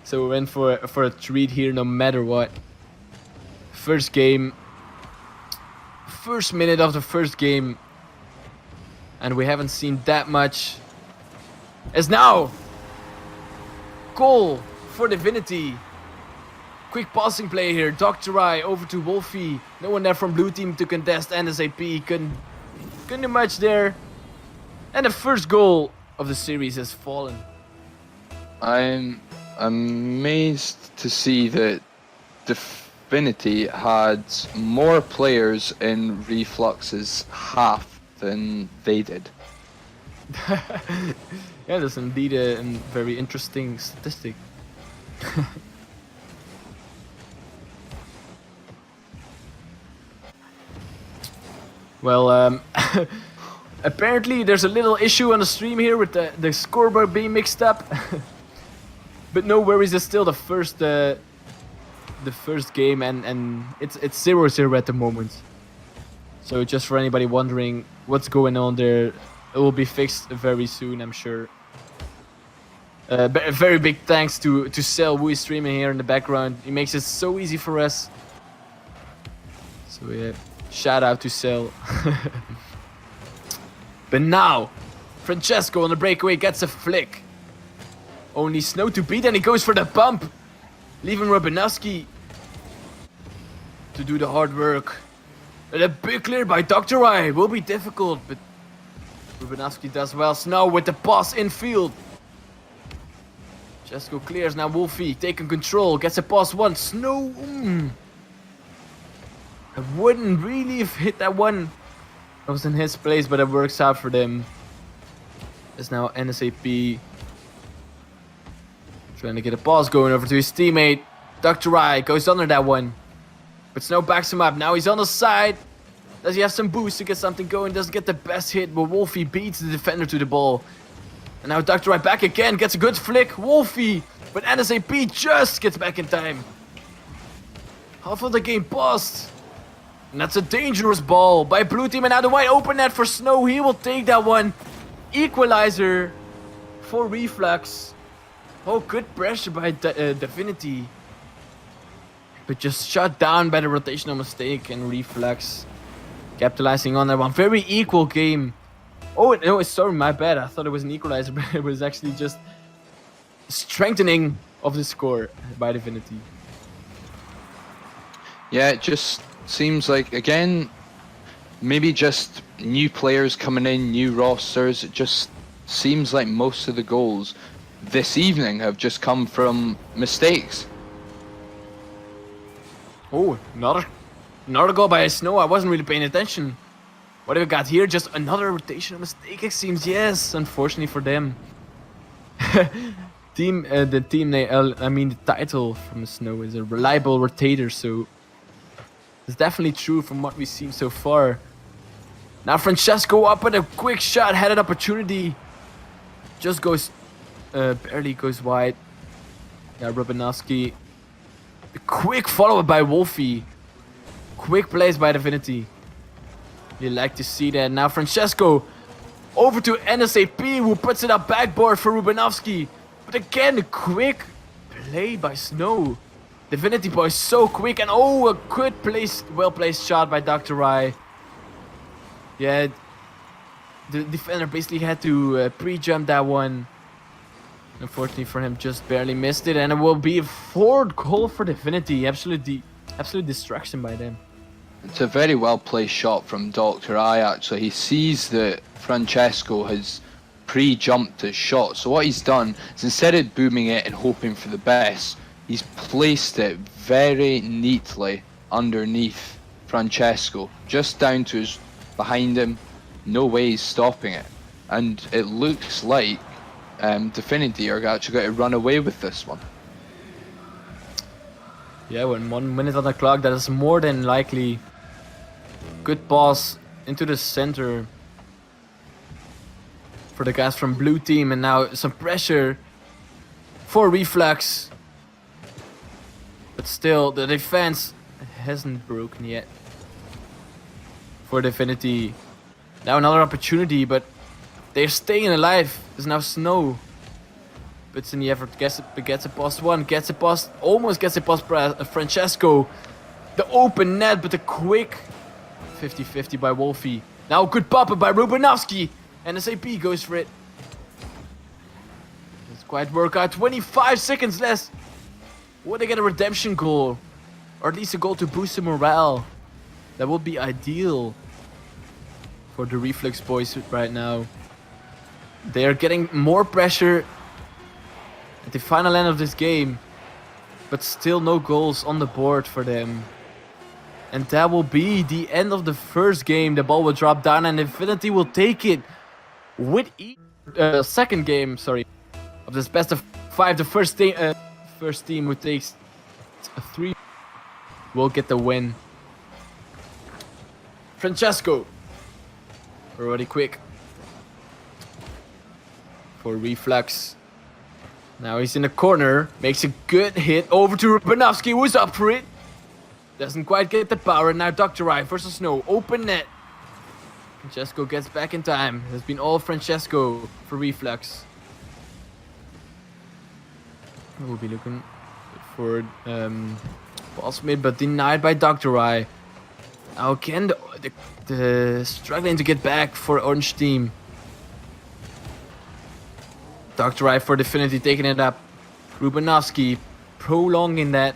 So we're in for a treat here, no matter what. First game, first minute of the first game, and we haven't seen that much. As now, goal for Divinity. Quick passing play here. Dr. I over to Wolfie. No one there from blue team to contest. NSAP couldn't do much there. And the first goal of the series has fallen. I'm amazed to see that Divinity had more players in Reflux's half than they did. Yeah, that's indeed a very interesting statistic. Well, apparently there's a little issue on the stream here with the scoreboard being mixed up. But no worries, it's still the first game, and it's 0-0 at the moment. So just for anybody wondering what's going on there, it will be fixed very soon, I'm sure. But a very big thanks to Cell, who is streaming here in the background. He makes it so easy for us. So yeah, Shout out to Cell. But now, Francesco on the breakaway gets a flick. Only Snow to beat and he goes for the bump. Leaving Rubinowski to do the hard work. And a big clear by Dr. I will be difficult, but Rubinowski does well. Snow with the pass in field. Francesco clears, now Wolfie taking control, gets a pass one. Snow. I wouldn't really have hit that one. I was in his place, but it works out for them. There's now NSAP trying to get a pass going over to his teammate. Dr. I goes under that one. But Snow backs him up. Now he's on the side. Does he have some boost to get something going? Doesn't get the best hit, but Wolfie beats the defender to the ball. And now Dr. I back again. Gets a good flick. Wolfie. But NSAP just gets back in time. Half of the game paused. And that's a dangerous ball by blue team. And now the wide open net for Snow. He will take that one. Equalizer for Reflux. Oh, good pressure by Divinity. But just shut down by the rotational mistake and Reflux capitalizing on that one. Very equal game. Oh, no, sorry, my bad. I thought it was an equalizer, but it was actually just strengthening of the score by Divinity. Yeah, it just seems like, again, maybe just new players coming in, new rosters. It just seems like most of the goals this evening have just come from mistakes. Oh, another goal by Snow. I wasn't really paying attention. What have we got here? Just another rotational mistake, it seems. Yes, unfortunately for them. The title from Snow is a reliable rotator, so it's definitely true from what we've seen so far. Now Francesco up with a quick shot, headed opportunity. Just goes, barely goes wide. Now Rubinowski. A quick follow-up by Wolfie. Quick plays by Divinity. You like to see that. Now Francesco over to NSAP, who puts it up backboard for Rubinowski. But again, a quick play by Snow. Divinity boy so quick, and oh, a good placed, well-placed shot by Dr. I. Yeah, the defender basically had to pre-jump that one. Unfortunately for him, just barely missed it, and it will be a fourth goal for Divinity. Absolute distraction by them. It's a very well placed shot from Dr. I, actually. He sees that Francesco has pre-jumped his shot, so what he's done is, instead of booming it and hoping for the best, he's placed it very neatly underneath Francesco, just down to his behind him. No way he's stopping it, and it looks like Divinity are actually going to run away with this one. Yeah, with 1 minute on the clock, that is more than likely. Good pass into the center for the guys from blue team, and now some pressure for Reflux. But still, the defense hasn't broken yet for Divinity. Now another opportunity, but they're staying alive. There's now Snow. Puts in the effort, gets a pass one, almost gets a pass Francesco. The open net, but the quick 50-50 by Wolfie. Now good pop by Rubinowski. And SAP goes for it. It's quite work out. 25 seconds less. Would they get a redemption goal? Or at least a goal to boost the morale? That would be ideal for the Reflux boys right now. They are getting more pressure at the final end of this game, but still no goals on the board for them. And that will be the end of the first game. The ball will drop down and Divinity will take it with second game, sorry, of this best of 5. The first team who takes a 3 will get the win. Francesco, already quick for Reflux. Now he's in the corner, makes a good hit over to Rubinowski, who's up for it. Doesn't quite get the power. Now Dr. I versus Snow, open net. Francesco gets back in time. It's been all Francesco for Reflux. We'll be looking for pass mid, but denied by Dr. I. Now again, the struggling to get back for Orange team. Dr. I for Divinity taking it up. Rubanovsky prolonging that.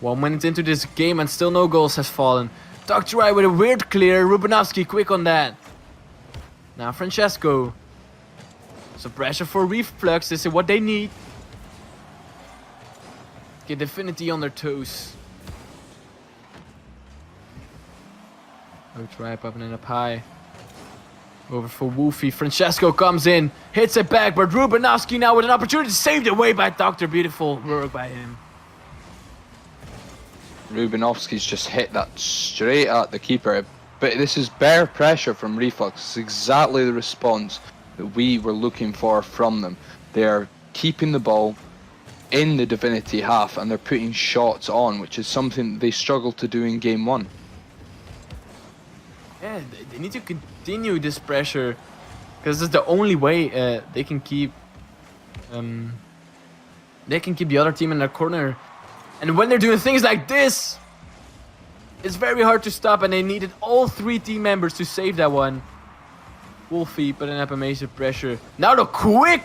1 minute into this game and still no goals has fallen. Dr. I with a weird clear. Rubanovsky quick on that. Now Francesco. So pressure for Reflux. This is what they need. Get Divinity on their toes. Dr. I popping it up high. Over for Woofy. Francesco comes in. Hits it back. But Rubanovsky now with an opportunity. Saved away by Doctor. Beautiful work by him. Rubanovsky's just hit that straight at the keeper. But this is bare pressure from Reflux. It's exactly the response that we were looking for from them. They are keeping the ball in the Divinity half and they're putting shots on, which is something they struggled to do in game 1. Yeah, they need to continue this pressure because it's the only way they can keep the other team in their corner. And when they're doing things like this, it's very hard to stop, and they needed all 3 team members to save that one. Wolfie putting up a major pressure. Now the quick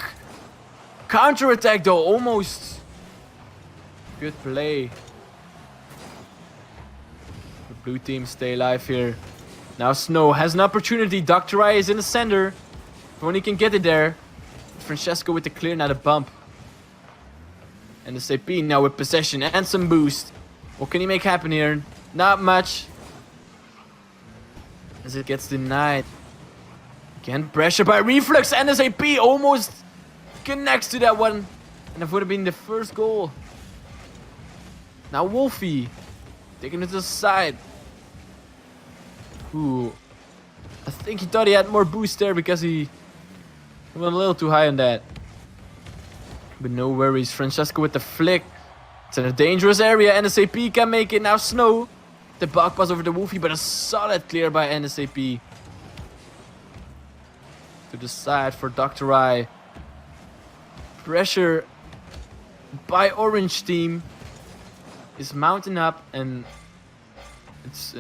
counter attack though, almost. Good play. The blue team stay alive here. Now Snow has an opportunity. Dr. I is in the center. When he can get it there. Francesco with the clear, now the bump. And the CP now with possession and some boost. What can he make happen here? Not much. As it gets denied. Again, pressure by Reflux, and the CP almost connects to that one. And it would have been the first goal. Now Wolfie. Taking it to the side. Ooh. I think he thought he had more boost there because he went a little too high on that. But no worries. Francesco with the flick. It's in a dangerous area. NSAP can make it. Now Snow. The bug pass over the Wolfie, but a solid clear by NSAP. To the side for Dr. I. Pressure by Orange team is mounting up, and it's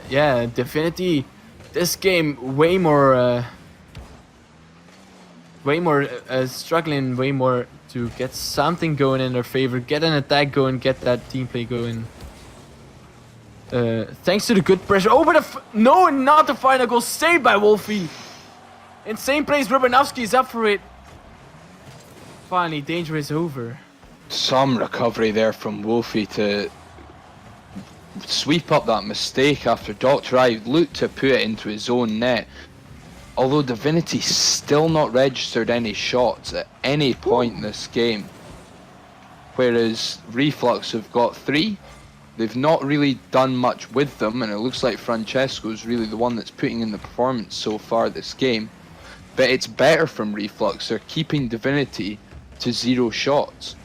yeah, Divinity. This game way more struggling, way more to get something going in their favor, get an attack going, get that team play going. Thanks to the good pressure. Oh, but no, not the final goal. Saved by Wolfie. Insane plays. Rubanovsky is up for it. Finally, danger is over. Some recovery there from Wolfie to sweep up that mistake after Dr. I looked to put it into his own net. Although Divinity still not registered any shots at any point in this game. Whereas Reflux have got 3. They've not really done much with them, and it looks like Francesco's really the one that's putting in the performance so far this game. But it's better from Reflux. They're keeping Divinity to 0 shots.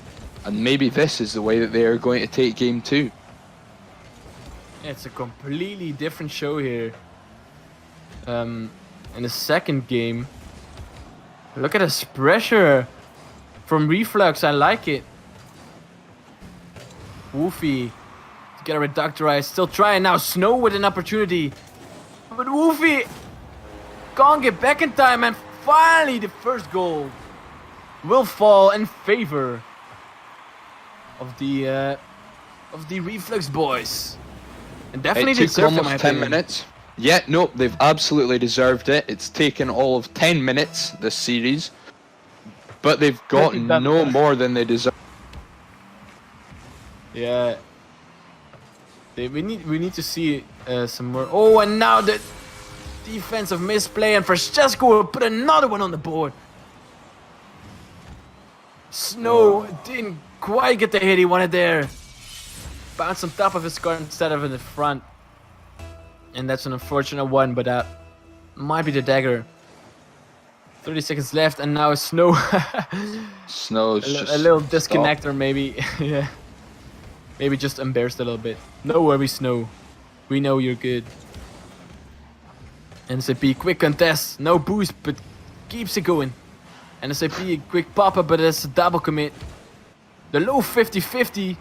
And maybe this is the way that they are going to take game 2. It's a completely different show here. In the second game. Look at this pressure from Reflux. I like it. Woofy together with Dr. I still trying now. Snow with an opportunity. But Woofy can't get back in time, and finally the first goal will fall in favor of the Reflux boys. And definitely it took deserved it, almost 10 minutes. Yeah, no, they've absolutely deserved it. It's taken all of 10 minutes, this series. But they've gotten no more than they deserve. Yeah. We need to see some more. Oh, and now the defensive misplay, and Francesco will put another one on the board. Snow didn't quite get the hit he wanted there. Bounced on top of his car instead of in the front. And that's an unfortunate one, but that might be the dagger. 30 seconds left, and now Snow. Snow's just a little disconnector, maybe. Yeah. Maybe just embarrassed a little bit. No worries, Snow. We know you're good. NSAP, quick contest. No boost, but keeps it going. NSAP, quick pop-up, but it's a double commit. The low 50-50.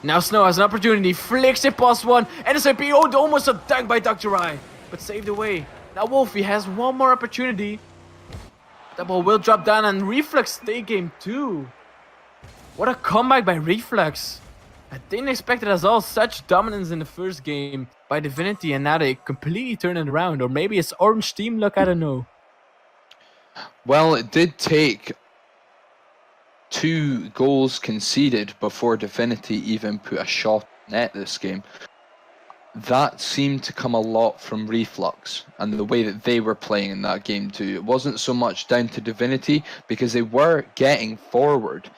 Now Snow has an opportunity, flicks it past one, and SAP, oh, almost a dunk by Dr. I, but saved away. Now Wolfie has one more opportunity. That ball will drop down and Reflux stay game 2. What a comeback by Reflux. I didn't expect it as all, such dominance in the first game by Divinity, and now they completely turn it around. Or maybe it's Orange team luck, I don't know. Well, it did take 2 goals conceded before Divinity even put a shot in net this game. That seemed to come a lot from Reflux and the way that they were playing in that game too. It wasn't so much down to Divinity because they were getting forward,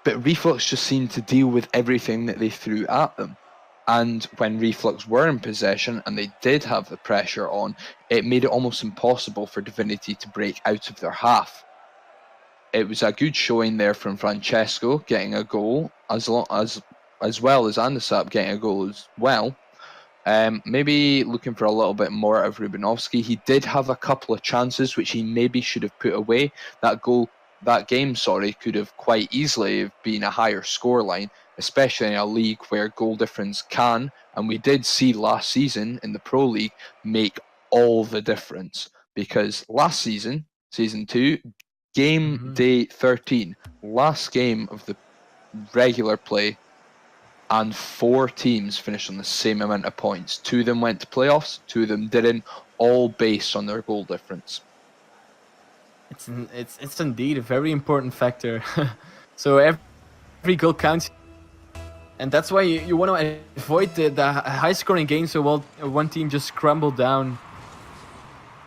but Reflux just seemed to deal with everything that they threw at them. And when Reflux were in possession and they did have the pressure on, it made it almost impossible for Divinity to break out of their half. It was a good showing there from Francesco getting a goal, as well as Andesap getting a goal as well. Maybe looking for a little bit more out of Rubinovsky. He did have a couple of chances which he maybe should have put away. That game could have quite easily have been a higher scoreline, especially in a league where goal difference can, and we did see last season in the Pro League, make all the difference. Because last season, Season 2, game day 13, last game of the regular play, and 4 teams finished on the same amount of points. 2 of them went to playoffs, 2 of them didn't, all based on their goal difference. It's indeed a very important factor. So every goal counts, and that's why you want to avoid the high-scoring games. So one team just crumble down,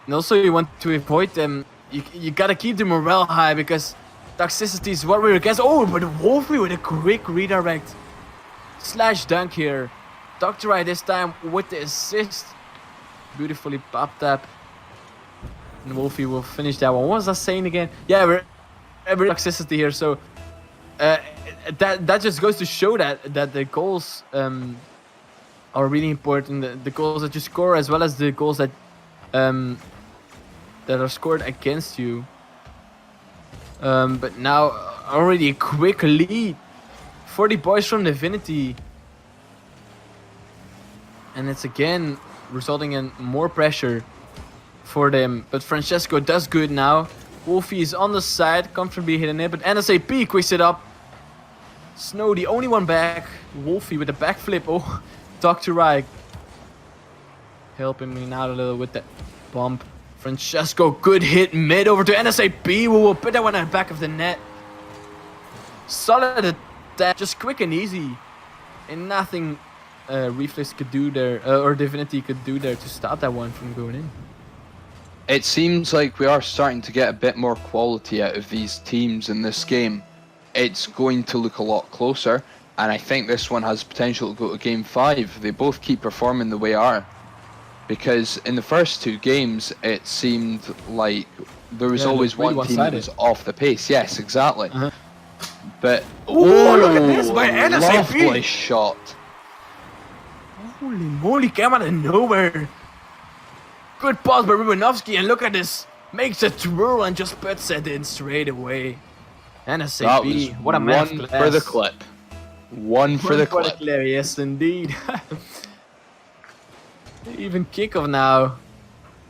and also you want to avoid them. You gotta keep the morale high because toxicity is what we're against. Oh, but Wolfie with a quick redirect slash dunk here. Dr. I this time with the assist, beautifully popped up. And Wolfie will finish that one. What was I saying again? Yeah, we're toxicity here. So that just goes to show that the goals are really important. The goals that you score, as well as the goals that are scored against you. But now already a quick lead for the boys from Divinity, and it's again resulting in more pressure for them, but Francesco does good now. Wolfie is on the side, comfortably hitting it, but NSAP quicks it up. Snow the only one back. Wolfie with a backflip. Oh, Dr. Reich helping me now a little with that bump. Francesco, good hit mid over to NSAP. We will put that one at the back of the net. Solid attack, just quick and easy, and nothing Reflex could do there, or Divinity could do there to stop that one from going in. It seems like we are starting to get a bit more quality out of these teams in this game. It's going to look a lot closer, and I think this one has potential to go to Game 5. They both keep performing the way they are. Because in the first 2 games, it seemed like there was always one team that was off the pace. Yes, exactly. But look at this by NSAP! Lovely shot. Holy moly, came out of nowhere. Good pass by Rubinovsky, and look at this. Makes a twirl and just puts it in straight away. NSAP, what a math class. One for the clip. One for the clip. Yes, indeed. Even kickoff now.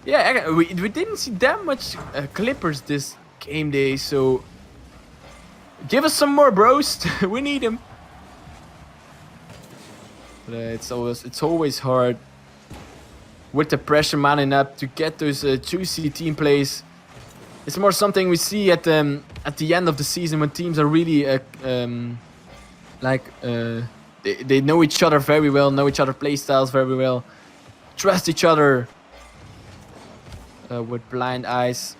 Yeah, we didn't see that much Clippers this game day, so give us some more, bros. We need them. But it's always hard with the pressure mounting up to get those juicy team plays. It's more something we see at the end of the season when teams are really they know each other very well, know each other play styles very well, trust each other with blind eyes.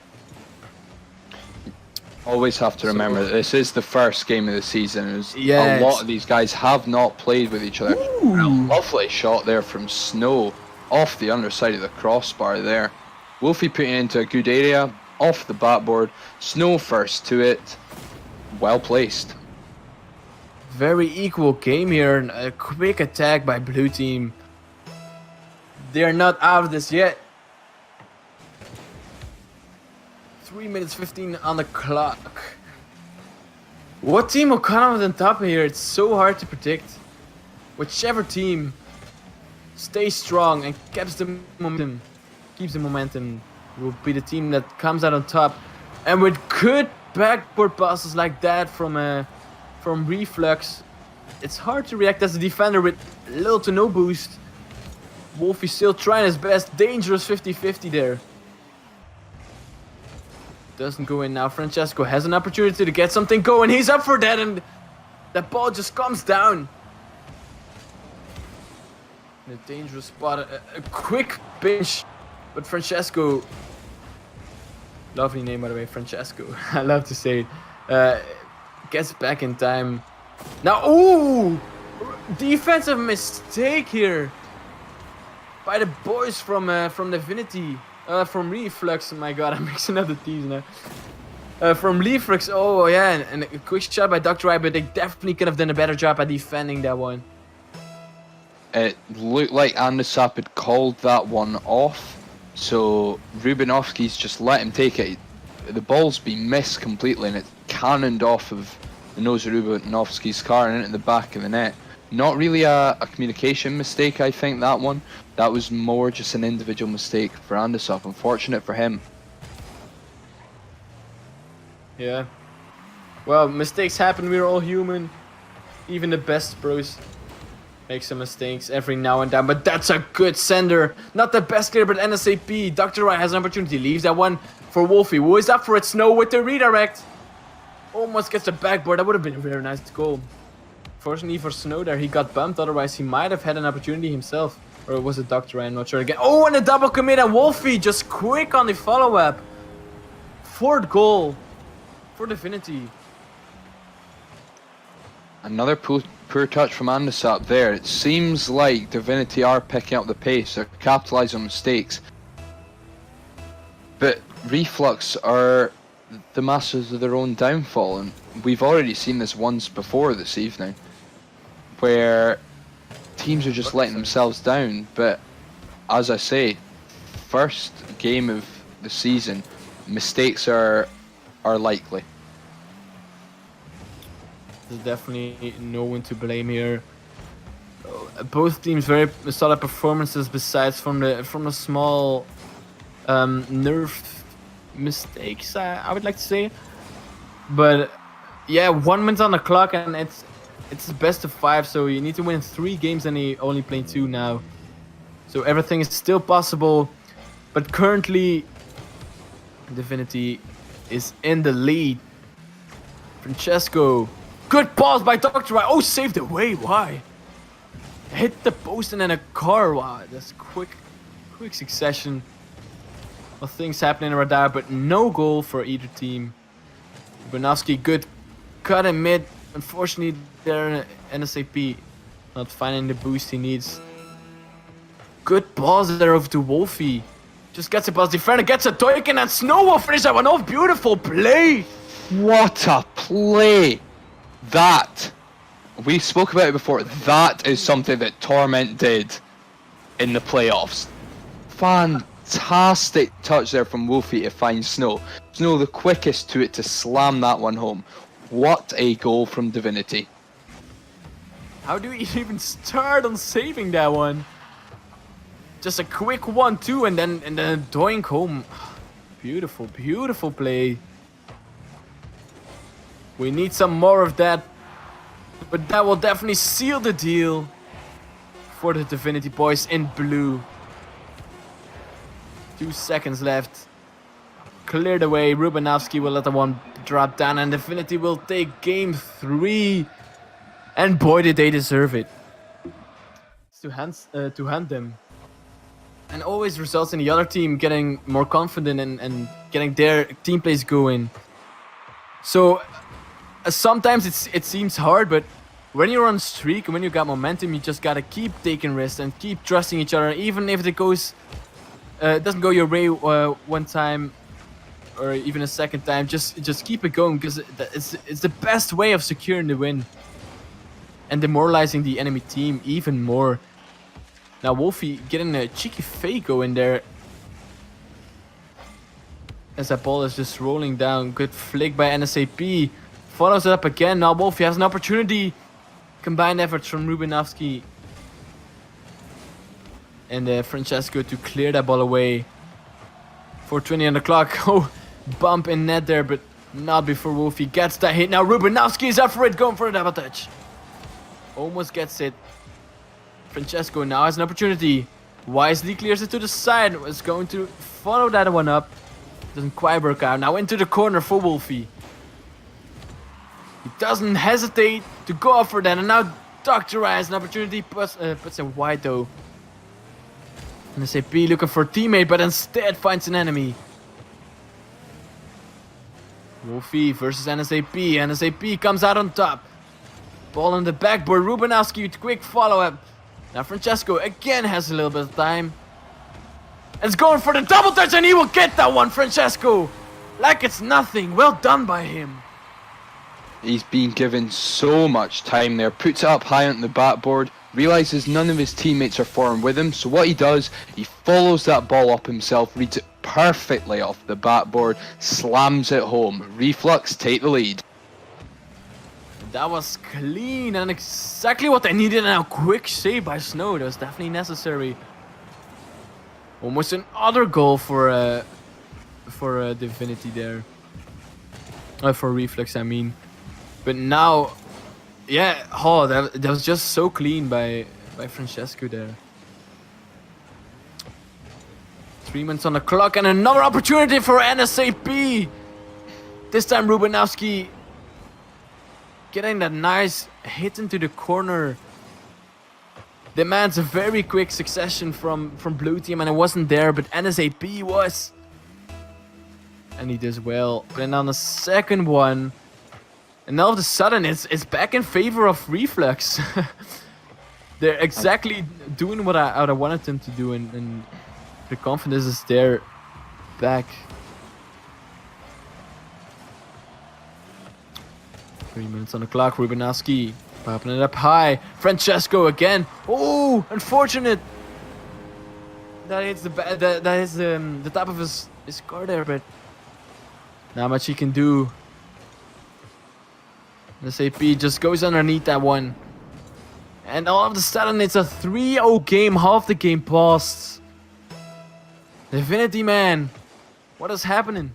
Always have to remember that this is the first game of the season. A lot of these guys have not played with each other. A lovely shot there from Snow off the underside of the crossbar there. Wolfie putting it into a good area, off the backboard. Snow first to it. Well placed. Very equal game here, and a quick attack by blue team. They're not out of this yet. 3 minutes 15 on the clock. What team will come out on top here? It's so hard to predict. whichever team stays strong and keeps the momentum, will be the team that comes out on top. And with good backboard passes like that from Reflux, it's hard to react as a defender with little to no boost. Wolfie still trying his best. Dangerous 50-50 there. Doesn't go in now. Francesco has an opportunity to get something going. He's up for that, and that ball just comes down. In a dangerous spot. A quick pinch. But Francesco, lovely name by the way, Francesco. I love to say it. Gets back in time. Now, ooh! Defensive mistake here by the boys from Divinity. From Reflux. My god, I'm mixing up the teams now. From Reflux, oh yeah, and a quick shot by Dr. I, but they definitely could have done a better job at defending that one. It looked like Andesap had called that one off, so Rubinovski's just let him take it. The ball's been missed completely, and it cannoned off of the nose of Rubinovski's car and into the back of the net. Not really a communication mistake, I think, that one. That was more just an individual mistake for Andesap. Unfortunate for him. Yeah. Well, mistakes happen. We're all human. Even the best pros make some mistakes every now and then. But that's a good sender. Not the best clear, but NSAP. Dr. Rai has an opportunity. Leaves that one for Wolfie, who is up for it. Snow with the redirect. Almost gets the backboard. That would have been a very nice goal. Fortunately for Snow there, he got bumped. Otherwise, he might have had an opportunity himself. Or was it Dr. Rai? I'm not sure again. Oh, and a double commit. And Wolfie just quick on the follow-up. Fourth goal for Divinity. Another poor touch from Andesap there. It seems like Divinity are picking up the pace. They're capitalising on mistakes. But Reflux are the masters of their own downfall. And we've already seen this once before this evening, where teams are just letting themselves down. But as I say, first game of the season, mistakes are likely. There's definitely no one to blame here. Both teams very solid performances, besides from the small nerve mistakes, I would like to say. But yeah, 1 minute on the clock, and it's the best of 5, so you need to win 3 games, and he only playing 2 now. So everything is still possible, but currently Divinity is in the lead. Francesco, good balls by Dr. Rai. Oh, saved away. Why? Hit the post and then a car. Wow, that's quick succession of things happening right there, but no goal for either team. Bonovsky, good cut in mid. Unfortunately, there NSAP not finding the boost he needs. Good balls there over to Wolfie. Just gets it past defender, gets a Toikin, and Snow will finish that one off. Beautiful play. What a play! That, we spoke about it before, that is something that Torment did in the playoffs. Fantastic touch there from Wolfie to find Snow. Snow the quickest to it to slam that one home. What a goal from Divinity. How do we even start on saving that one? Just a quick 1-2 and then doink home. Beautiful, beautiful play. We need some more of that, but that will definitely seal the deal for the Divinity boys in blue. 2 seconds left. Cleared away. Rubinovsky will let the one drop down, and Divinity will take game 3. And boy, did they deserve it. It's to hand them. And always results in the other team getting more confident and getting their team plays going. So sometimes it seems hard, but when you're on streak and when you got momentum, you just gotta keep taking risks and keep trusting each other, even if it doesn't go your way one time or even a second time. Just keep it going, because it's the best way of securing the win and demoralizing the enemy team even more. Now Wolfie getting a cheeky fake go in there as that ball is just rolling down. Good flick by NSAP. Follows it up again. Now Wolfie has an opportunity. combined efforts from Rubinovsky and Francesco to clear that ball away. 4:20 on the clock. Oh, bump in net there, but not before Wolfie gets that hit. Now Rubinovsky is up for it, going for a double touch. Almost gets it. Francesco now has an opportunity. Wisely clears it to the side. Is going to follow that one up. Doesn't quite work out. Now into the corner for Wolfie. He doesn't hesitate to go up for that. And now Dr. has an opportunity. Puts it wide though. And SAP looking for a teammate, but instead finds an enemy. Wolfie versus NSAP. NSAP comes out on top. Ball on the backboard. Rubinovsky with quick follow-up. Now Francesco again has a little bit of time. And it's going for the double touch, and he will get that one, Francesco. Like it's nothing. Well done by him. He's been given so much time there. Puts it up high on the backboard. Realizes none of his teammates are formed with him. So what he does, he follows that ball up himself. Reads it perfectly off the backboard. Slams it home. Reflux take the lead. That was clean and exactly what they needed. Now quick save by Snow. That was definitely necessary. Almost another goal for Divinity there. For Reflux, I mean. But now, yeah, oh, that was just so clean by Francesco there. 3 minutes on the clock and another opportunity for NSAP. This time Rubinovsky getting that nice hit into the corner. Demands a very quick succession from blue team, and it wasn't there, but NSAP was. And he does well. But on the second one, and all of a sudden it's back in favor of Reflux. They're exactly doing what I wanted them to do, and the confidence is there back. 3 minutes on the clock. Rubinovsky popping it up high. Francesco again. Oh, unfortunate. That hits the top of his car there, but not much he can do. The SAP just goes underneath that one. And all of a sudden it's a 3-0 game. Half the game paused. Divinity, man. What is happening?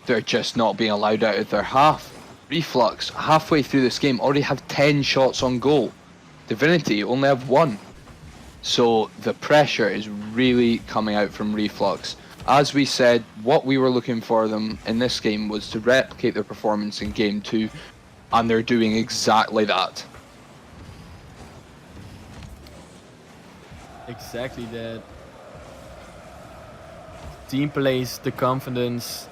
They're just not being allowed out of their half. Reflux, halfway through this game, already have 10 shots on goal. Divinity only have 1. So the pressure is really coming out from Reflux. As we said, what we were looking for them in this game was to replicate their performance in Game 2, and they're doing exactly that. Exactly that. Team plays, the confidence,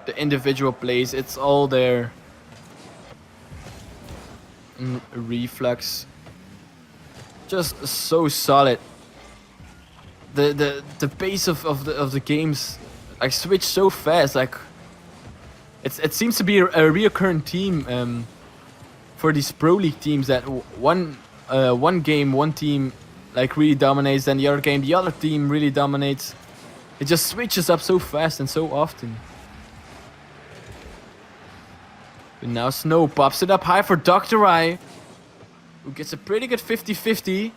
the individual plays, it's all there. Reflux, just so solid. The pace of the games like switch so fast. Like it seems to be a reoccurring theme for these pro league teams, that one game one team like really dominates, then the other game the other team really dominates. It just switches up so fast and so often. But now Snow pops it up high for Dr. I, who gets a pretty good 50-50.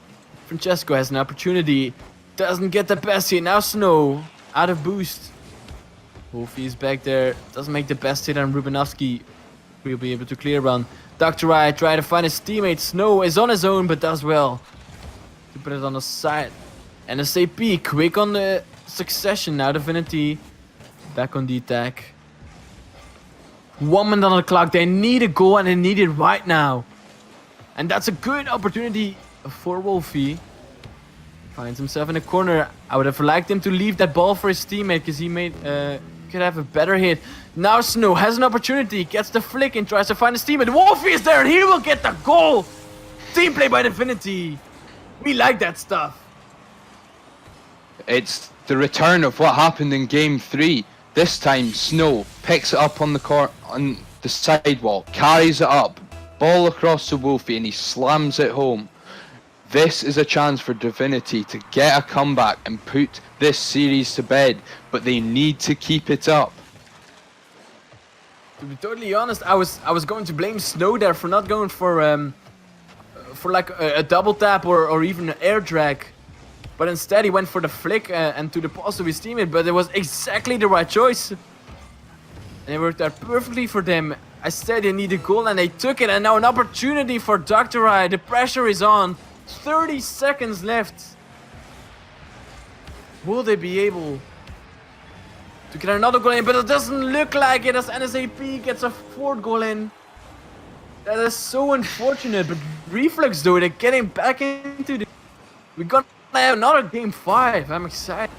Francesco has an opportunity. Doesn't get the best hit. Now Snow out of boost. Wolfie is back there. Doesn't make the best hit on Rubinovsky. We'll be able to clear run. Dr. I try to find his teammate. Snow is on his own, but does well to put it on the side. And SAP quick on the succession. Now Divinity back on the attack. 1 minute on the clock. They need a goal, and they need it right now. And that's a good opportunity for Wolfie. Finds himself in a corner. I would have liked him to leave that ball for his teammate, because he could have a better hit. Now Snow has an opportunity. Gets the flick and tries to find his teammate. Wolfie is there, and he will get the goal. Team play by Divinity. We like that stuff. It's the return of what happened in Game 3. This time, Snow picks it up on the sidewall, carries it up, ball across to Wolfie, and he slams it home. This is a chance for Divinity to get a comeback and put this series to bed, but they need to keep it up. To be totally honest, I was going to blame Snow there for not going for like a double tap or even an air drag, but instead he went for the flick and to the pause of his teammate. But it was exactly the right choice, and it worked out perfectly for them. I said they need a goal and they took it, and now an opportunity for Dr. I. The pressure is on. 30 seconds left. Will they be able to get another goal in? But it doesn't look like it as NSAP gets a 4th goal in. That is so unfortunate. But Reflux though, they're getting back into the... We're gonna have another game 5. I'm excited.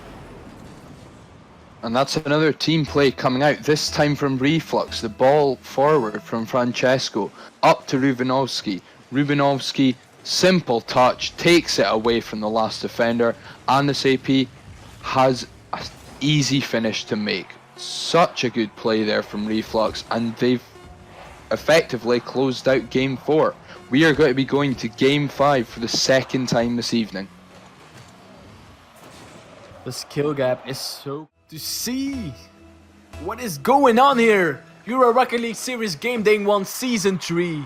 And that's another team play coming out, this time from Reflux. The ball forward from Francesco, up to Rubinovski. Rubinovski, simple touch, takes it away from the last defender. And this AP has an easy finish to make. Such a good play there from Reflux, and they've effectively closed out Game 4. We are going to be going to Game 5 for the 2nd time this evening. The skill gap is so... To see what is going on here. EuroRocketLeagueSeries Game Day 1 Season 3.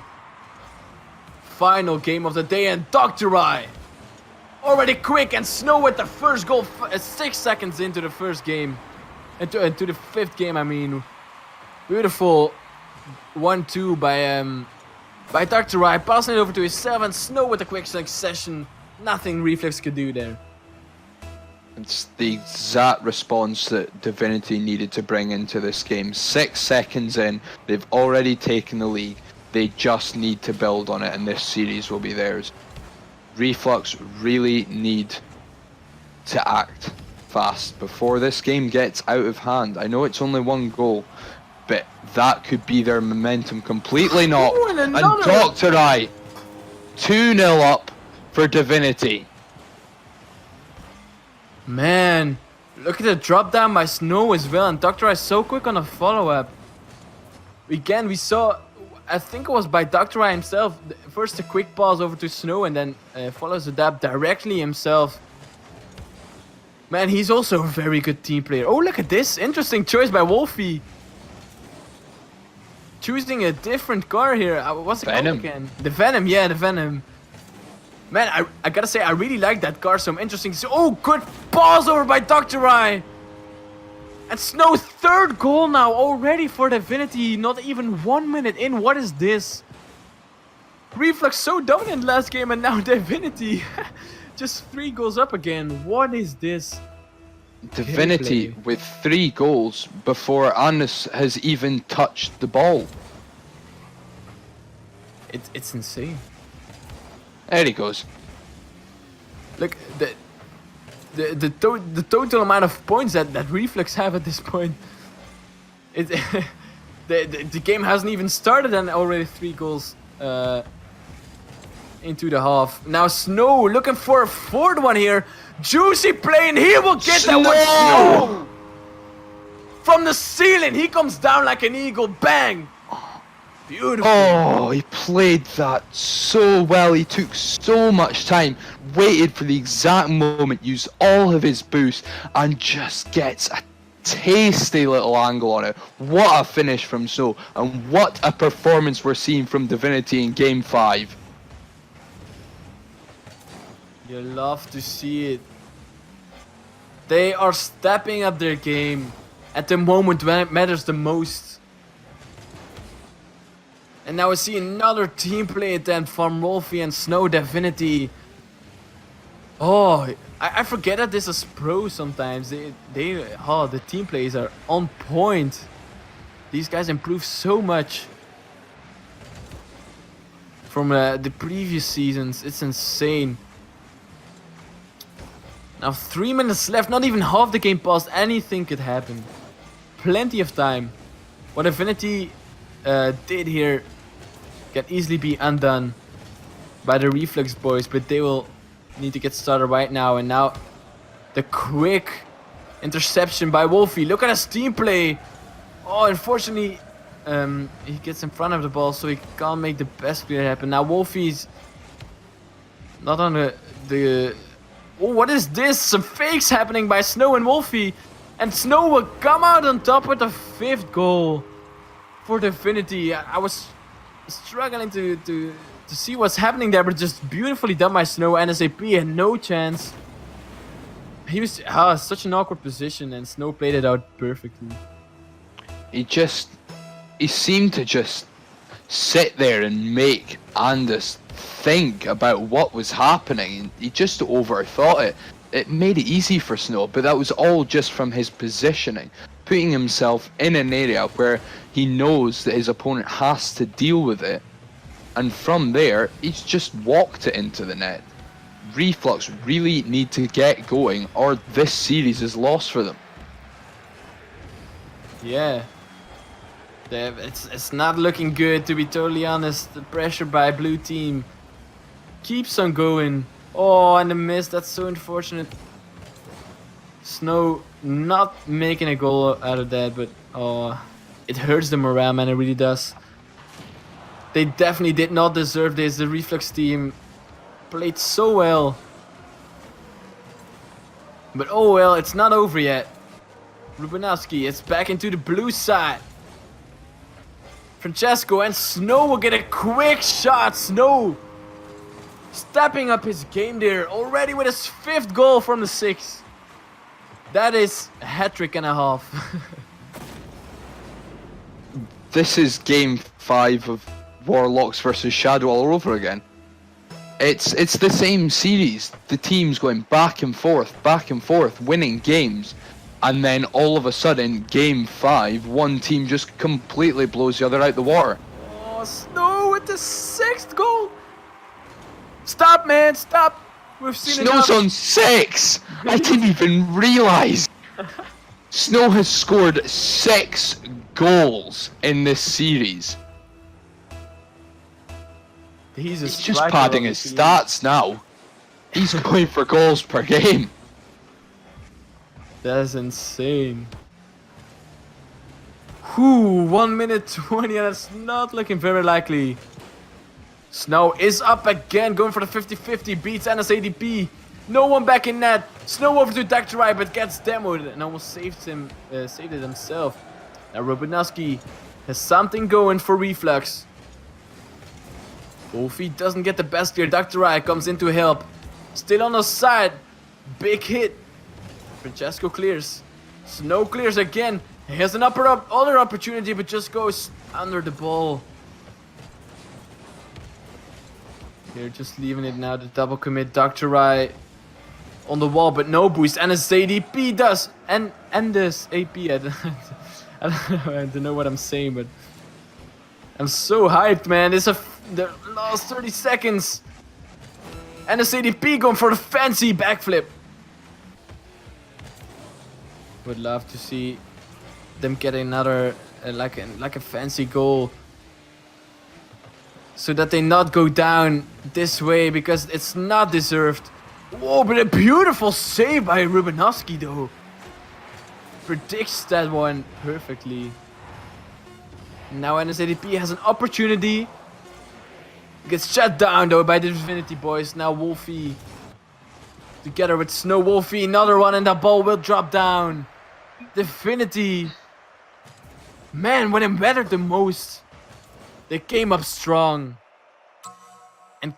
Final game of the day, and Dr. I already quick, and Snow with the first goal 6 seconds into the first game. Into the 5th game, I mean. Beautiful 1-2 by Dr. I, passing it over to his 7. Snow with a quick succession. Nothing Reflex could do there. It's the exact response that Divinity needed to bring into this game. 6 seconds in, they've already taken the lead. They just need to build on it, and this series will be theirs. Reflux really need to act fast before this game gets out of hand. I know it's only 1 goal, but that could be their momentum completely knocked. And Dr. I, 2-0 up for Divinity. Man, look at the drop down by Snow as well, and Dr. I is so quick on a follow-up. Again, we saw, I think it was by Dr. I himself, first a quick pass over to Snow and then follows the dab directly himself. Man, he's also a very good team player. Oh, look at this. Interesting choice by Wolfie. Choosing a different car here. What's it called again? The Venom, yeah, the Venom. Man, I gotta say, I really like that car. Some interesting... Oh, good pass over by Dr. I. And Snow's 3rd goal now already for Divinity. Not even 1 minute in. What is this? Reflux so dominant last game, and now Divinity just 3 goals up again. What is this? Divinity with 3 goals before Anus has even touched the ball. It's insane. There he goes. Look, the total amount of points that Reflux have at this point. The game hasn't even started and already 3 goals into the half. Now Snow looking for a 4th one here. Juicy play, and he will get that one. Snow! From the ceiling, he comes down like an eagle. Bang! Beautiful. Oh, he played that so well. He took so much time, waited for the exact moment, used all of his boost, and just gets a tasty little angle on it. What a finish from Snow, and what a performance we're seeing from Divinity in Game 5. You love to see it. They are stepping up their game at the moment when it matters the most. And now we see another team play attempt from Wolfie and Snow. Divinity. Oh, I forget that this is pro sometimes. The team plays are on point. These guys improve so much from the previous seasons. It's insane. Now 3 minutes left, not even half the game passed. Anything could happen. Plenty of time. What Divinity did here can easily be undone by the Reflux boys, but they will need to get started right now. And now the quick interception by Wolfie. Look at his team play. Oh, unfortunately, he gets in front of the ball, so he can't make the best play happen. Now Wolfie's not on the oh, what is this? Some fakes happening by Snow and Wolfie. And Snow will come out on top with the 5th goal for Divinity. I was struggling to see what's happening there, but just beautifully done by Snow. NSAP had no chance. He was such an awkward position, and Snow played it out perfectly. He seemed to just sit there and make Anders think about what was happening. He just overthought it. It made it easy for Snow, but that was all just from his positioning, putting himself in an area where he knows that his opponent has to deal with it, and from there he's just walked it into the net. Reflux really need to get going, or this series is lost for them. Yeah. It's not looking good, to be totally honest. The pressure by blue team keeps on going. Oh, and the miss, that's so unfortunate. Snow not making a goal out of that, but oh, it hurts the morale, man, it really does. They definitely did not deserve this. The Reflux team played so well. But oh well, it's not over yet. Rubanowski is back into the blue side. Francesco and Snow will get a quick shot. Snow stepping up his game there already with his 5th goal from the 6th. That is a hat-trick and a half. This is game 5 of Warlocks versus Shadow all over again. It's the same series. The teams going back and forth, winning games. And then all of a sudden, game 5, one team just completely blows the other out the water. Oh, Snow with the 6th goal. Stop, man, stop. We've seen Snow's on 6. I didn't even realize. Snow has scored 6 goals in this series. He's just padding his stats now. He's going for goals per game. That's insane. Whew, 1 minute 20, and it's not looking very likely. Snow is up again, going for the 50-50, beats NSADP. No one back in net. Snow over to Dactyrai, but gets demoed and almost saved it himself. Now Rubanowski has something going for Reflux. Wolfie doesn't get the best clear. Dactyrai comes in to help. Still on the side. Big hit. Francesco clears. Snow clears again. He has an other opportunity, but just goes under the ball. They're just leaving it now. The double commit. Dactyrai on the wall, but no boost. And as ADP does. And this AP. I don't know what I'm saying, but I'm so hyped, man. It's the last 30 seconds. And this ADP going for the fancy backflip. Would love to see them get another like a fancy goal, so that they not go down this way, because it's not deserved. Whoa, but a beautiful save by Rubanowski though. Predicts that one perfectly. Now NSADP has an opportunity. Gets shut down though by the Divinity boys. Now Wolfie together with Snow. Wolfie, another one, and that ball will drop down. Divinity, man, when it mattered the most, they came up strong and